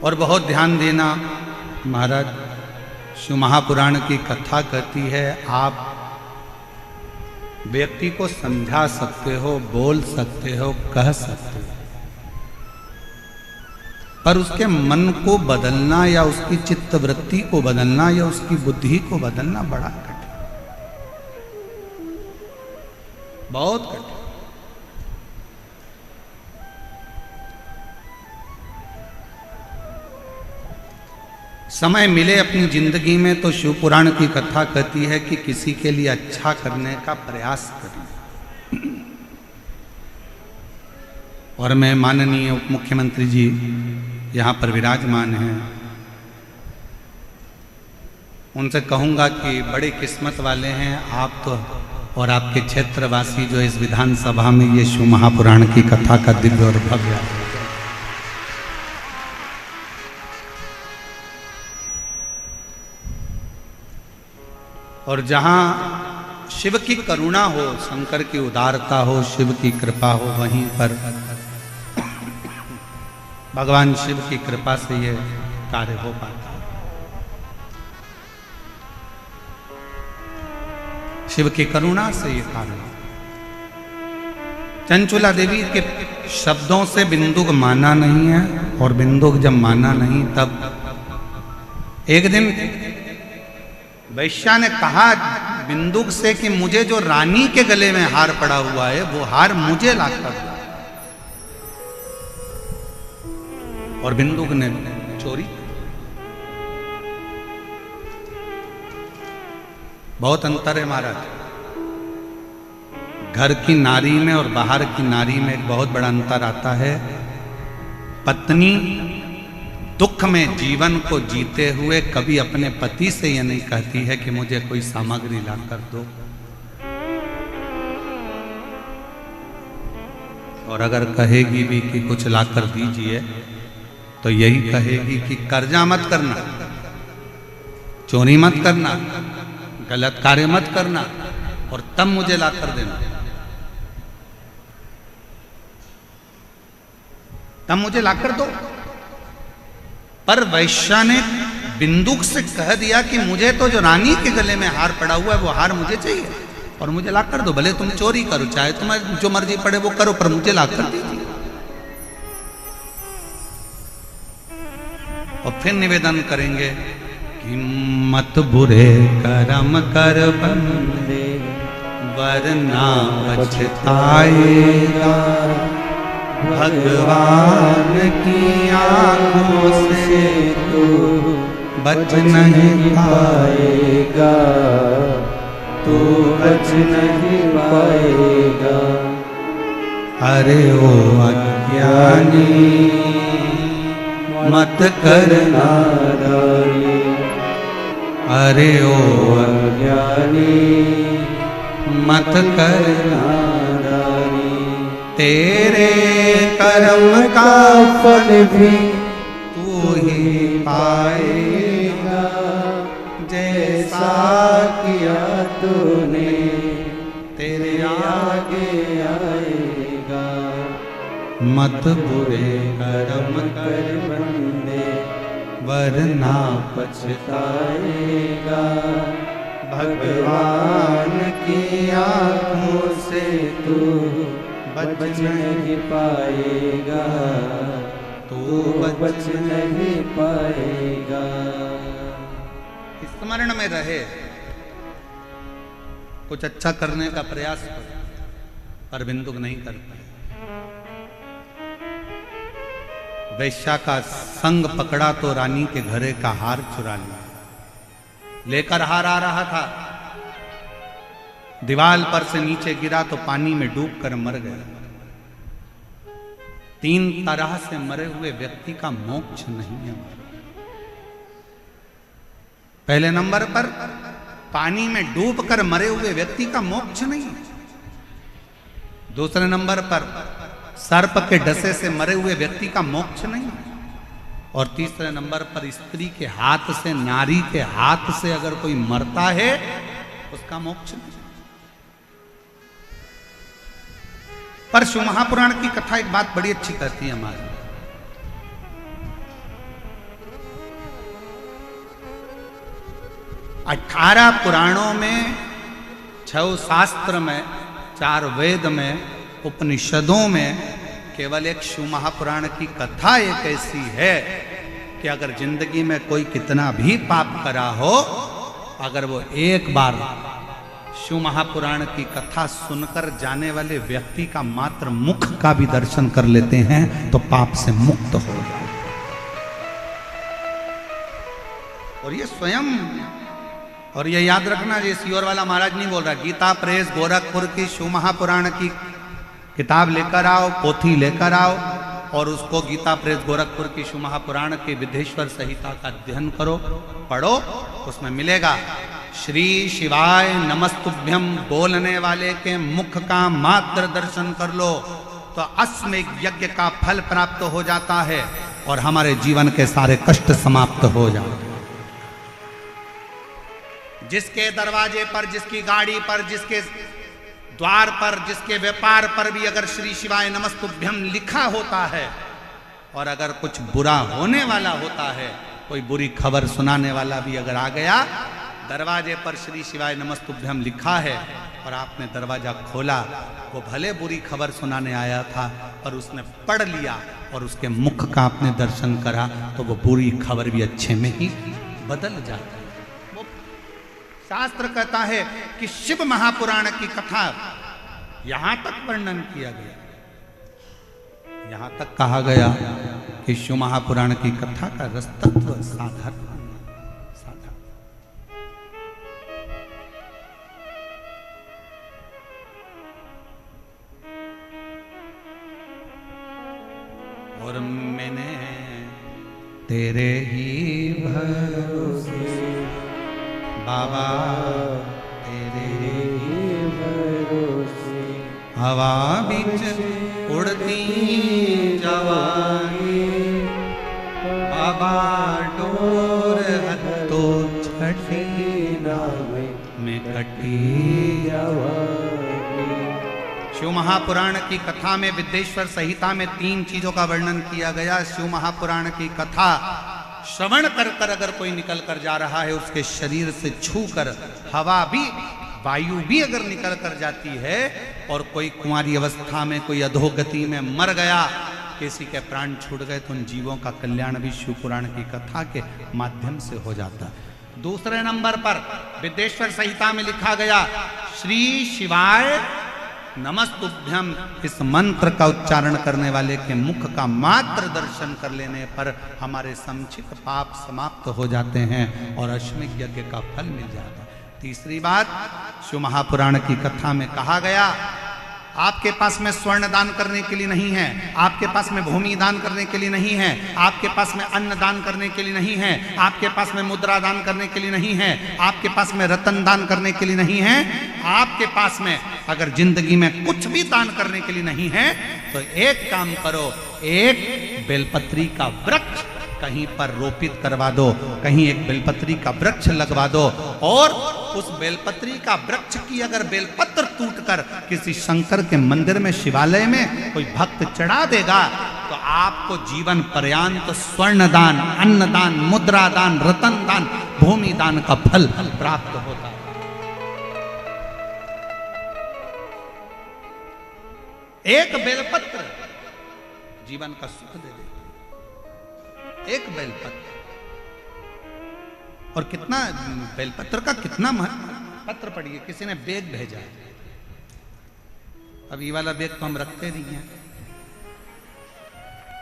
A: और बहुत ध्यान देना महाराज, शिव महापुराण की कथा कहती है आप व्यक्ति को समझा सकते हो, बोल सकते हो, कह सकते हो, पर उसके मन को बदलना या उसकी चित्त वृत्ति को बदलना या उसकी बुद्धि को बदलना बड़ा कठिन, बहुत कठिन। समय मिले अपनी जिंदगी में तो शिव पुराण की कथा कहती है कि किसी के लिए अच्छा करने का प्रयास करें। और मैं माननीय उप मुख्यमंत्री जी यहाँ पर विराजमान हैं, उनसे कहूँगा कि बड़े किस्मत वाले हैं आप तो, और आपके क्षेत्रवासी जो इस विधानसभा में ये शिव महापुराण की कथा का दिव्य और भव्य। और जहाँ शिव की करुणा हो, शंकर की उदारता हो, शिव की कृपा हो, वहीं पर भगवान शिव की कृपा से ये कार्य हो पाता है। शिव की करुणा से ये कार्य। चंचूला देवी के शब्दों से बिंदुक माना नहीं है, और बिंदुक जब माना नहीं तब एक दिन वैश्या ने कहा बिंदुक से कि मुझे जो रानी के गले में हार पड़ा हुआ है वो हार मुझे लाकर दो, और बिंदुक ने चोरी। बहुत अंतर है महाराज, घर की नारी में और बाहर की नारी में एक बहुत बड़ा अंतर आता है। पत्नी दुख में जीवन को जीते हुए कभी अपने पति से यह नहीं कहती है कि मुझे कोई सामग्री ला कर दो, और अगर कहेगी भी कि कुछ ला कर दीजिए तो यही कहेगी कि कर्जा मत करना, चोरी मत करना, गलत कार्य मत करना, और तब मुझे ला कर देना, तब मुझे ला कर दो। पर वैश्या ने बिंदुक से कह दिया कि मुझे तो जो रानी के गले में हार पड़ा हुआ है वो हार मुझे चाहिए, और मुझे ला कर दो, भले तुम चोरी करो, चाहे तुम्हें जो मर्जी पड़े वो करो, पर मुझे ला कर दीजिए। और फिर निवेदन करेंगे कि मत बुरे कर्म कर बंदे वरना पछताएगा, भगवान की आंखों से तू बच नहीं पाएगा, तू बच नहीं पाएगा। अरे ओ अज्ञानी मत करना नारी, अरे ओ अज्ञानी मत करना नारी, तेरे कर्म का फल भी तू ही पाएगा, जैसा किया तूने तेरे आगे आएगा। मत बुरे कर्म कर बंदे वरना पछताएगा, भगवान की आँखों से तू बच नहीं पाएगा, तू बच नहीं पाएगा। स्मरण में रहे, कुछ अच्छा करने का प्रयास कर, पर बिंदुक नहीं कर पाए। वैश्या का संग पकड़ा तो रानी के घरे का हार चुरा लिया, लेकर हार आ रहा था, दीवार पर से नीचे गिरा तो पानी में डूबकर मर गया। 3 तरह से मरे हुए व्यक्ति का मोक्ष नहीं है। पहले नंबर पर पानी में डूबकर मरे हुए व्यक्ति का मोक्ष नहीं है। दूसरे नंबर पर सर्प के डसे से मरे हुए व्यक्ति का मोक्ष नहीं है। और तीसरे नंबर पर स्त्री के हाथ से, नारी के हाथ से अगर कोई मरता है उसका मोक्ष नहीं। पर शिव महापुराण की कथा एक बात बड़ी अच्छी करती है हमारी। 18 पुराणों में, 6 शास्त्र में, 4 वेद में, उपनिषदों में केवल एक शिव महापुराण की कथा एक ऐसी है कि अगर जिंदगी में कोई कितना भी पाप करा हो, अगर वो एक बार शिव महापुराण की कथा सुनकर जाने वाले व्यक्ति का मात्र मुख का भी दर्शन कर लेते हैं तो पाप से मुक्त हो जाए। और ये स्वयं, और ये याद रखना, ये सीहोर वाला महाराज नहीं बोल रहा, गीता प्रेस गोरखपुर की शिव महापुराण की किताब लेकर आओ, पोथी लेकर आओ और उसको गीता प्रेस गोरखपुर की शिव महापुराण की विदेश्वर संहिता का अध्ययन करो, पढ़ो। उसमें मिलेगा श्री शिवाय नमस्तुभ्यम बोलने वाले के मुख का मात्र दर्शन कर लो तो अश्वमेध यज्ञ का फल प्राप्त हो जाता है और हमारे जीवन के सारे कष्ट समाप्त हो जाते हैं। जिसके दरवाजे पर, जिसकी गाड़ी पर, जिसके द्वार पर, जिसके व्यापार पर भी अगर श्री शिवाय नमस्तुभ्यम लिखा होता है और अगर कुछ बुरा होने वाला होता है, कोई बुरी खबर सुनाने वाला भी अगर आ गया, दरवाजे पर श्री शिवाय नमस्तुभ्यम लिखा है और आपने दरवाजा खोला, वो भले बुरी खबर सुनाने आया था पर उसने पढ़ लिया और उसके मुख का आपने दर्शन करा तो वो बुरी खबर भी अच्छे में ही बदल जाती है। शास्त्र कहता है कि शिव महापुराण की कथा यहां तक वर्णन किया गया, यहां तक कहा गया कि शिव महापुराण की कथा का रस तत्व साधारण और मैंने तेरे ही भरोसे बाबा, तेरे ही भरोसे हवा बीच उड़ती जवानी बाबा, डोर हत्तो छठी नावे में कटी जवानी। शिव महापुराण की कथा में, विदेश्वर संहिता में 3 चीजों का वर्णन किया गया। शिव महापुराण की कथा श्रवण कर कर अगर कोई निकल कर जा रहा है, उसके शरीर से छू कर हवा भी, वायु भी अगर निकल कर जाती है और कोई कुंवारी अवस्था में, कोई अधोगति में मर गया, किसी के प्राण छूट गए, तो उन जीवों का कल्याण भी शिव पुराण की कथा के माध्यम से हो जाता है। दूसरे नंबर पर विदेश्वर संहिता में लिखा गया श्री शिवाय नमस्तुभ्यम, इस मंत्र का उच्चारण करने वाले के मुख का मात्र दर्शन कर लेने पर हमारे संचित पाप समाप्त हो जाते हैं और अश्वमेध यज्ञ का फल मिल जाता है। तीसरी बात, शिव महापुराण की कथा में कहा गया आपके पास में स्वर्ण दान करने के लिए नहीं है, आपके पास में भूमि दान करने के लिए नहीं है, आपके पास में अन्न दान करने के लिए नहीं है, आपके पास में मुद्रा दान करने के लिए नहीं है, आपके पास में रतन दान करने के लिए नहीं है, आपके पास में अगर जिंदगी में कुछ भी दान करने के लिए नहीं है तो एक काम करो, एक बेलपत्री का वृक्ष कहीं पर रोपित करवा दो, कहीं एक बेलपत्री का वृक्ष लगवा दो और उस बेलपत्री का वृक्ष की अगर बेलपत्र टूटकर किसी शंकर के मंदिर में, शिवालय में कोई भक्त चढ़ा देगा तो आपको जीवन पर्यंत स्वर्ण दान, अन्न दान, मुद्रा दान, रतन दान, भूमि दान का फल प्राप्त होता है। एक बेलपत्र जीवन का सुख दे देता, एक बेलपत्र। और कितना बेलपत्र का कितना महत्व। पत्र पढ़िए, किसी ने बेग भेजा, अब ये वाला बेग तो हम रखते नहीं हैं,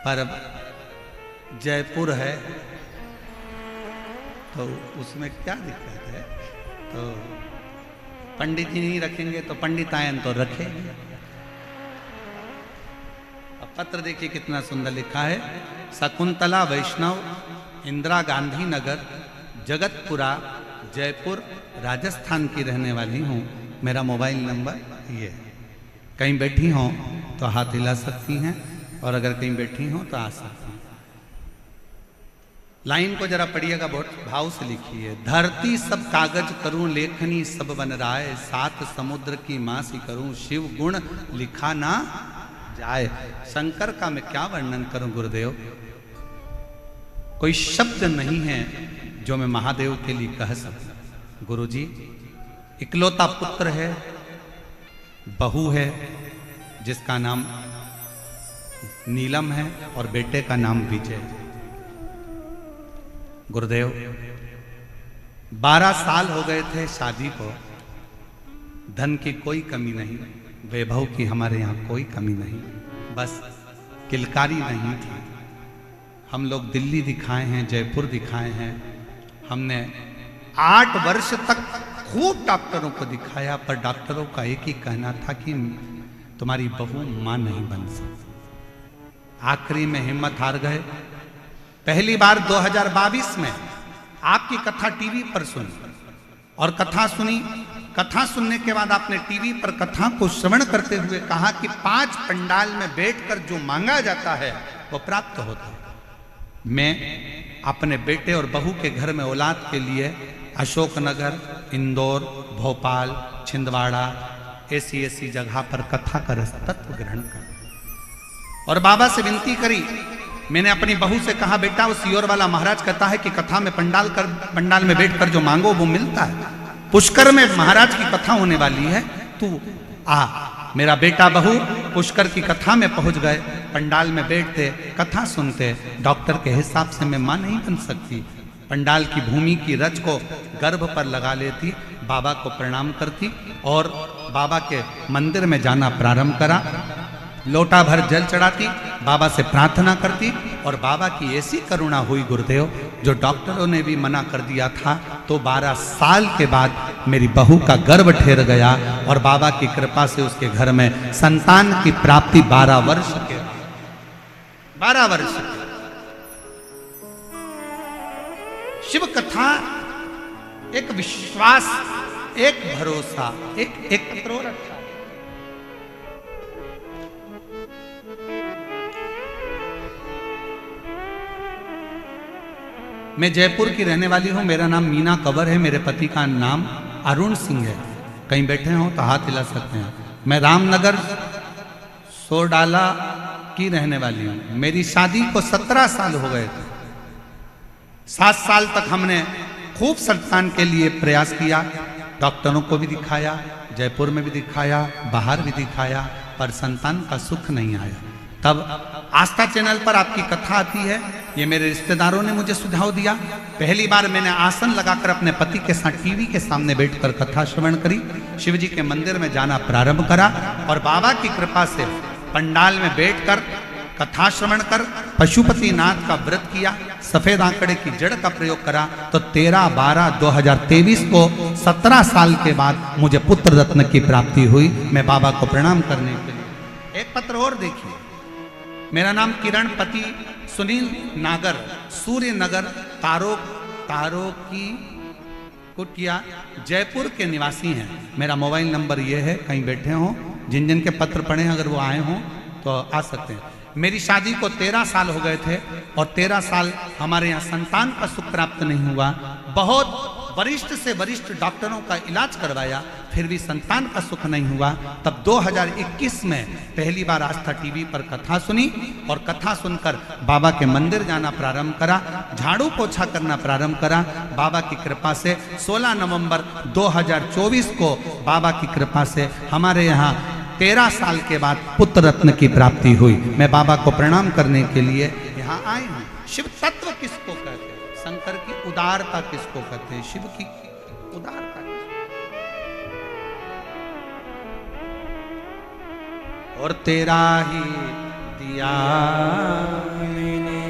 A: पर जयपुर है तो उसमें क्या दिक्कत है, तो पंडित जी नहीं रखेंगे तो पंडितायन तो रखेंगे। अब पत्र देखिए कितना सुंदर लिखा है। शकुंतला वैष्णव, इंदिरा गांधी नगर, जगतपुरा, जयपुर, राजस्थान की रहने वाली हूँ। मेरा मोबाइल नंबर ये है। कहीं बैठी हों तो हाथ हिला सकती हैं, और अगर कहीं बैठी हों तो आ सकती हैं। लाइन को जरा पढ़िएगा, बहुत भाव से लिखी है। धरती सब कागज करूं लेखनी सब बन राय, सात समुद्र की मासी करूं शिव गुण लिखा ना जाए। शंकर का मैं क्या वर्णन करूं गुरुदेव, कोई शब्द नहीं है जो मैं महादेव के लिए कह सकूं। गुरुजी इकलौता पुत्र है, बहू है जिसका नाम नीलम है, और बेटे का नाम विजय है। गुरुदेव 12 साल हो गए थे शादी को, धन की कोई कमी नहीं, वैभव की हमारे यहाँ कोई कमी नहीं, बस किलकारी नहीं थी। हम लोग दिल्ली दिखाए हैं, जयपुर दिखाए हैं, हमने 8 वर्ष तक खूब डॉक्टरों को दिखाया, पर डॉक्टरों का एक ही कहना था कि तुम्हारी बहू मां नहीं बन सकती। आखिरी में हिम्मत हार गए। पहली बार 2022 में आपकी कथा टीवी पर सुनी, और कथा सुनी। कथा सुनने के बाद आपने टीवी पर कथा को श्रवण करते हुए कहा कि 5 पंडाल में बैठकर जो मांगा जाता है वो प्राप्त होता है। मैं अपने बेटे और बहू के घर में औलाद के लिए अशोकनगर, इंदौर, भोपाल, छिंदवाड़ा ऐसी जगह पर कथा का रसतत्व ग्रहण कर, और बाबा से विनती करी। मैंने अपनी बहू से कहा, बेटा वो सियोर वाला महाराज कहता है कि कथा में पंडाल में बैठकर जो मांगो वो मिलता है। पुष्कर में महाराज की कथा होने वाली है, तू आ। मेरा बेटा बहू पुष्कर की कथा में पहुंच गए, पंडाल में बैठते, कथा सुनते। डॉक्टर के हिसाब से मैं मां नहीं बन सकती। पंडाल की भूमि की रज को गर्भ पर लगा लेती, बाबा को प्रणाम करती, और बाबा के मंदिर में जाना प्रारंभ करा। लोटा भर जल चढ़ाती, बाबा से प्रार्थना करती, और बाबा की ऐसी करुणा हुई गुरुदेव, जो डॉक्टरों ने भी मना कर दिया था, तो 12 साल के बाद मेरी बहू का गर्भ ठहर गया, और बाबा की कृपा से उसके घर में संतान की प्राप्ति 12 वर्ष के 12 वर्ष के। शिव कथा एक विश्वास, एक भरोसा, एक पत्रों रखा। मैं जयपुर की रहने वाली हूं, मेरा नाम मीना कंवर है, मेरे पति का नाम अरुण सिंह है। कहीं बैठे हो तो हाथ हिला सकते हैं। मैं रामनगर सोडाला की रहने वाली हूं। मेरी शादी को 17 साल हो गए थे। 7 साल तक हमने खूब संतान के लिए प्रयास किया, डॉक्टरों को भी दिखाया, जयपुर में भी दिखाया, बाहर भी दिखाया, पर संतान का सुख नहीं आया। तब आस्था चैनल पर आपकी कथा आती है, ये मेरे रिश्तेदारों ने मुझे सुझाव दिया। पहली बार मैंने आसन लगाकर अपने पति के साथ टीवी के सामने बैठकर कथा श्रवण करी, शिवजी के मंदिर में जाना प्रारंभ करा, और बाबा की कृपा से पंडाल में बैठकर कथा श्रवण कर पशुपति नाथ का व्रत किया, सफेद आंकड़े की जड़ का प्रयोग करा, तो 13/12/2023 को 17 साल के बाद मुझे पुत्र रत्न की प्राप्ति हुई। मैं बाबा को प्रणाम करने के लिए। एक पत्र और देखिए। मेरा नाम किरण, पति सुनील नागर, सूर्य नगर, तारो की कुटिया, जयपुर के निवासी हैं। मेरा मोबाइल नंबर ये है, कहीं बैठे हों, जिन जिन के पत्र पढ़े अगर वो आए हों तो आ सकते हैं। मेरी शादी को 13 साल हो गए थे, और 13 साल हमारे यहाँ संतान का सुख प्राप्त नहीं हुआ। बहुत वरिष्ठ से वरिष्ठ डॉक्टरों का इलाज करवाया, फिर भी संतान का सुख नहीं हुआ। तब 2021 में पहली बार आस्था टीवी पर कथा सुनी, और कथा सुनकर बाबा के मंदिर जाना प्रारंभ करा, झाड़ू पोछा करना प्रारंभ करा। बाबा की कृपा से 16 नवंबर 2024 को बाबा की कृपा से हमारे यहाँ 13 साल के बाद पुत्र रत्न की प्राप्ति हुई। मैं बाबा को प्रणाम करने के लिए यहाँ आए हूँ। शिव तत्व किसको कहते हैं? शंकर की उदारता किसको कहते हैं? शिव की उदारता। और तेरा ही दिया
B: मैंने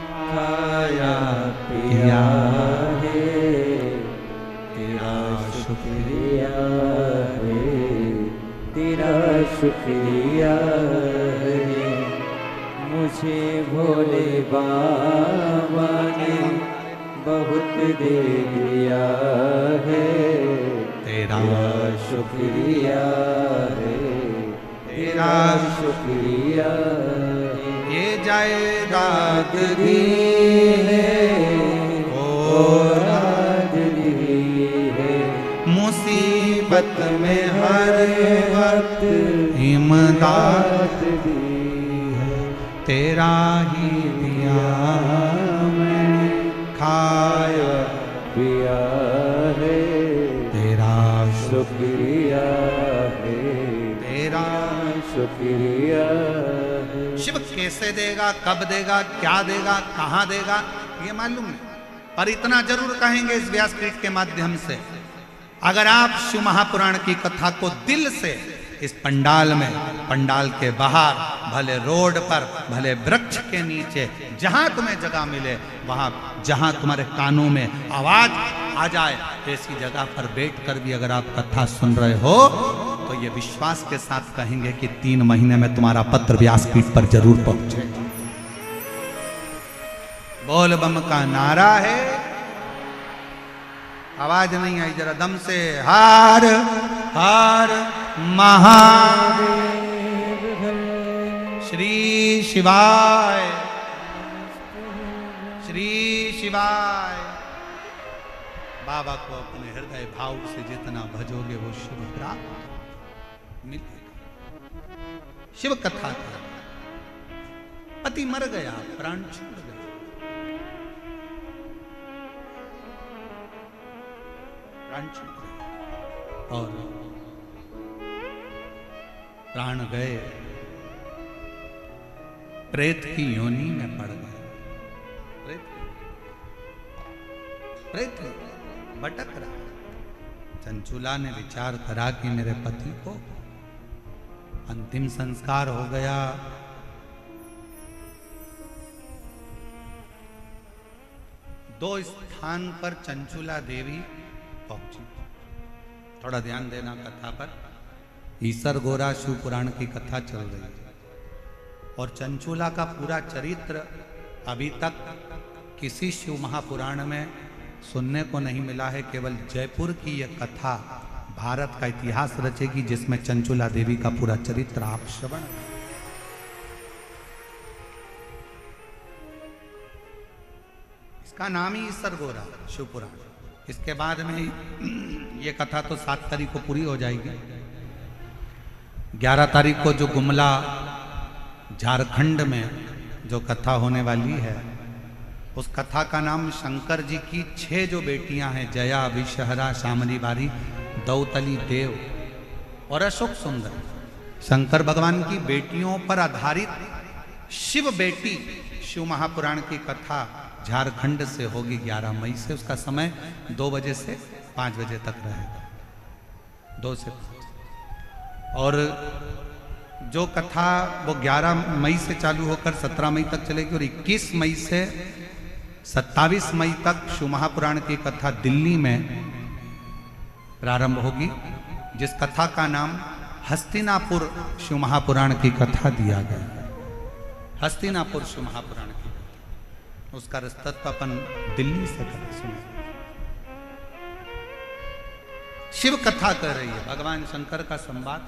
B: खाया पिया है, तेरा शुक्रिया है, तेरा शुक्रिया है। मुझे भोले बाबा ने बहुत दे दिया है,
A: तेरा
B: शुक्रिया है, तेरा शुक्रिया है।
A: ये जायदाद
B: दी है
A: और
B: राज दी है,
A: मुसीबत में हर
B: वक्त
A: इमदाद
B: दी है।
A: तेरा ही दिया मैंने खाया
B: पिया है,
A: तेरा
B: शुक्रिया है,
A: तेरा
B: शुक्रिया है।
A: शिव कैसे देगा, कब देगा, क्या देगा, कहाँ देगा, ये मालूम नहीं, पर इतना जरूर कहेंगे इस व्यासपीठ के माध्यम से, अगर आप शिव महापुराण की कथा को दिल से इस पंडाल में, पंडाल के बाहर, भले रोड पर, भले वृक्ष के नीचे, जहां तुम्हें जगह मिले, वहां जहां तुम्हारे कानों में आवाज आ जाए, ऐसी जगह पर बैठकर भी अगर आप कथा सुन रहे हो तो ये विश्वास के साथ कहेंगे कि 3 महीने में तुम्हारा पत्र व्यासपीठ पर जरूर पहुंचे। बोल बम का नारा है, आवाज नहीं आई, जरा दम से, हर हर महादेव, श्री शिवाय, श्री शिवाय। बाबा को अपने हृदय भाव से जितना भजोगे वो शुभ प्राप्त मिलेगा। शिव कथा का पति मर गया, प्राण छूट गया, प्राण छूट गया और प्राण गए, प्रेत की योनि में पड़ गए। प्रेत भटक रहा। चंचुला ने विचार करा कि मेरे पति को अंतिम संस्कार हो गया, दो स्थान पर चंचुला देवी पहुंची। थोड़ा ध्यान देना कथा पर, ईसर गोरा शिव पुराण की कथा चल रही है और चंचुला का पूरा चरित्र अभी तक किसी शिव महापुराण में सुनने को नहीं मिला है। केवल जयपुर की यह कथा भारत का इतिहास रचेगी जिसमें चंचुला देवी का पूरा चरित्र आप श्रवण। इसका नाम ही ईसर गोरा शिव पुराण। इसके बाद में ये कथा तो 7 तारीख को पूरी हो जाएगी। 11 तारीख को जो गुमला झारखंड में जो कथा होने वाली है, उस कथा का नाम शंकर जी की 6 जो बेटियां हैं, जया, विषहरा, शामली बारी, दौतली देव और अशोक सुंदर, शंकर भगवान की बेटियों पर आधारित शिव बेटी शिव महापुराण की कथा झारखंड से होगी 11 मई से। उसका समय 2 बजे से 5 बजे तक रहेगा, 2 से 5। और जो कथा वो 11 मई से चालू होकर 17 मई तक चलेगी और 21 मई से 27 मई तक शिव महापुराण की कथा दिल्ली में प्रारंभ होगी, जिस कथा का नाम हस्तिनापुर शिव महापुराण की कथा दिया गया। हस्तिनापुर शिव महापुराण की कथा, उसका रस्तत्व अपन दिल्ली से कर सुने। शिव कथा कर रही है, भगवान शंकर का संवाद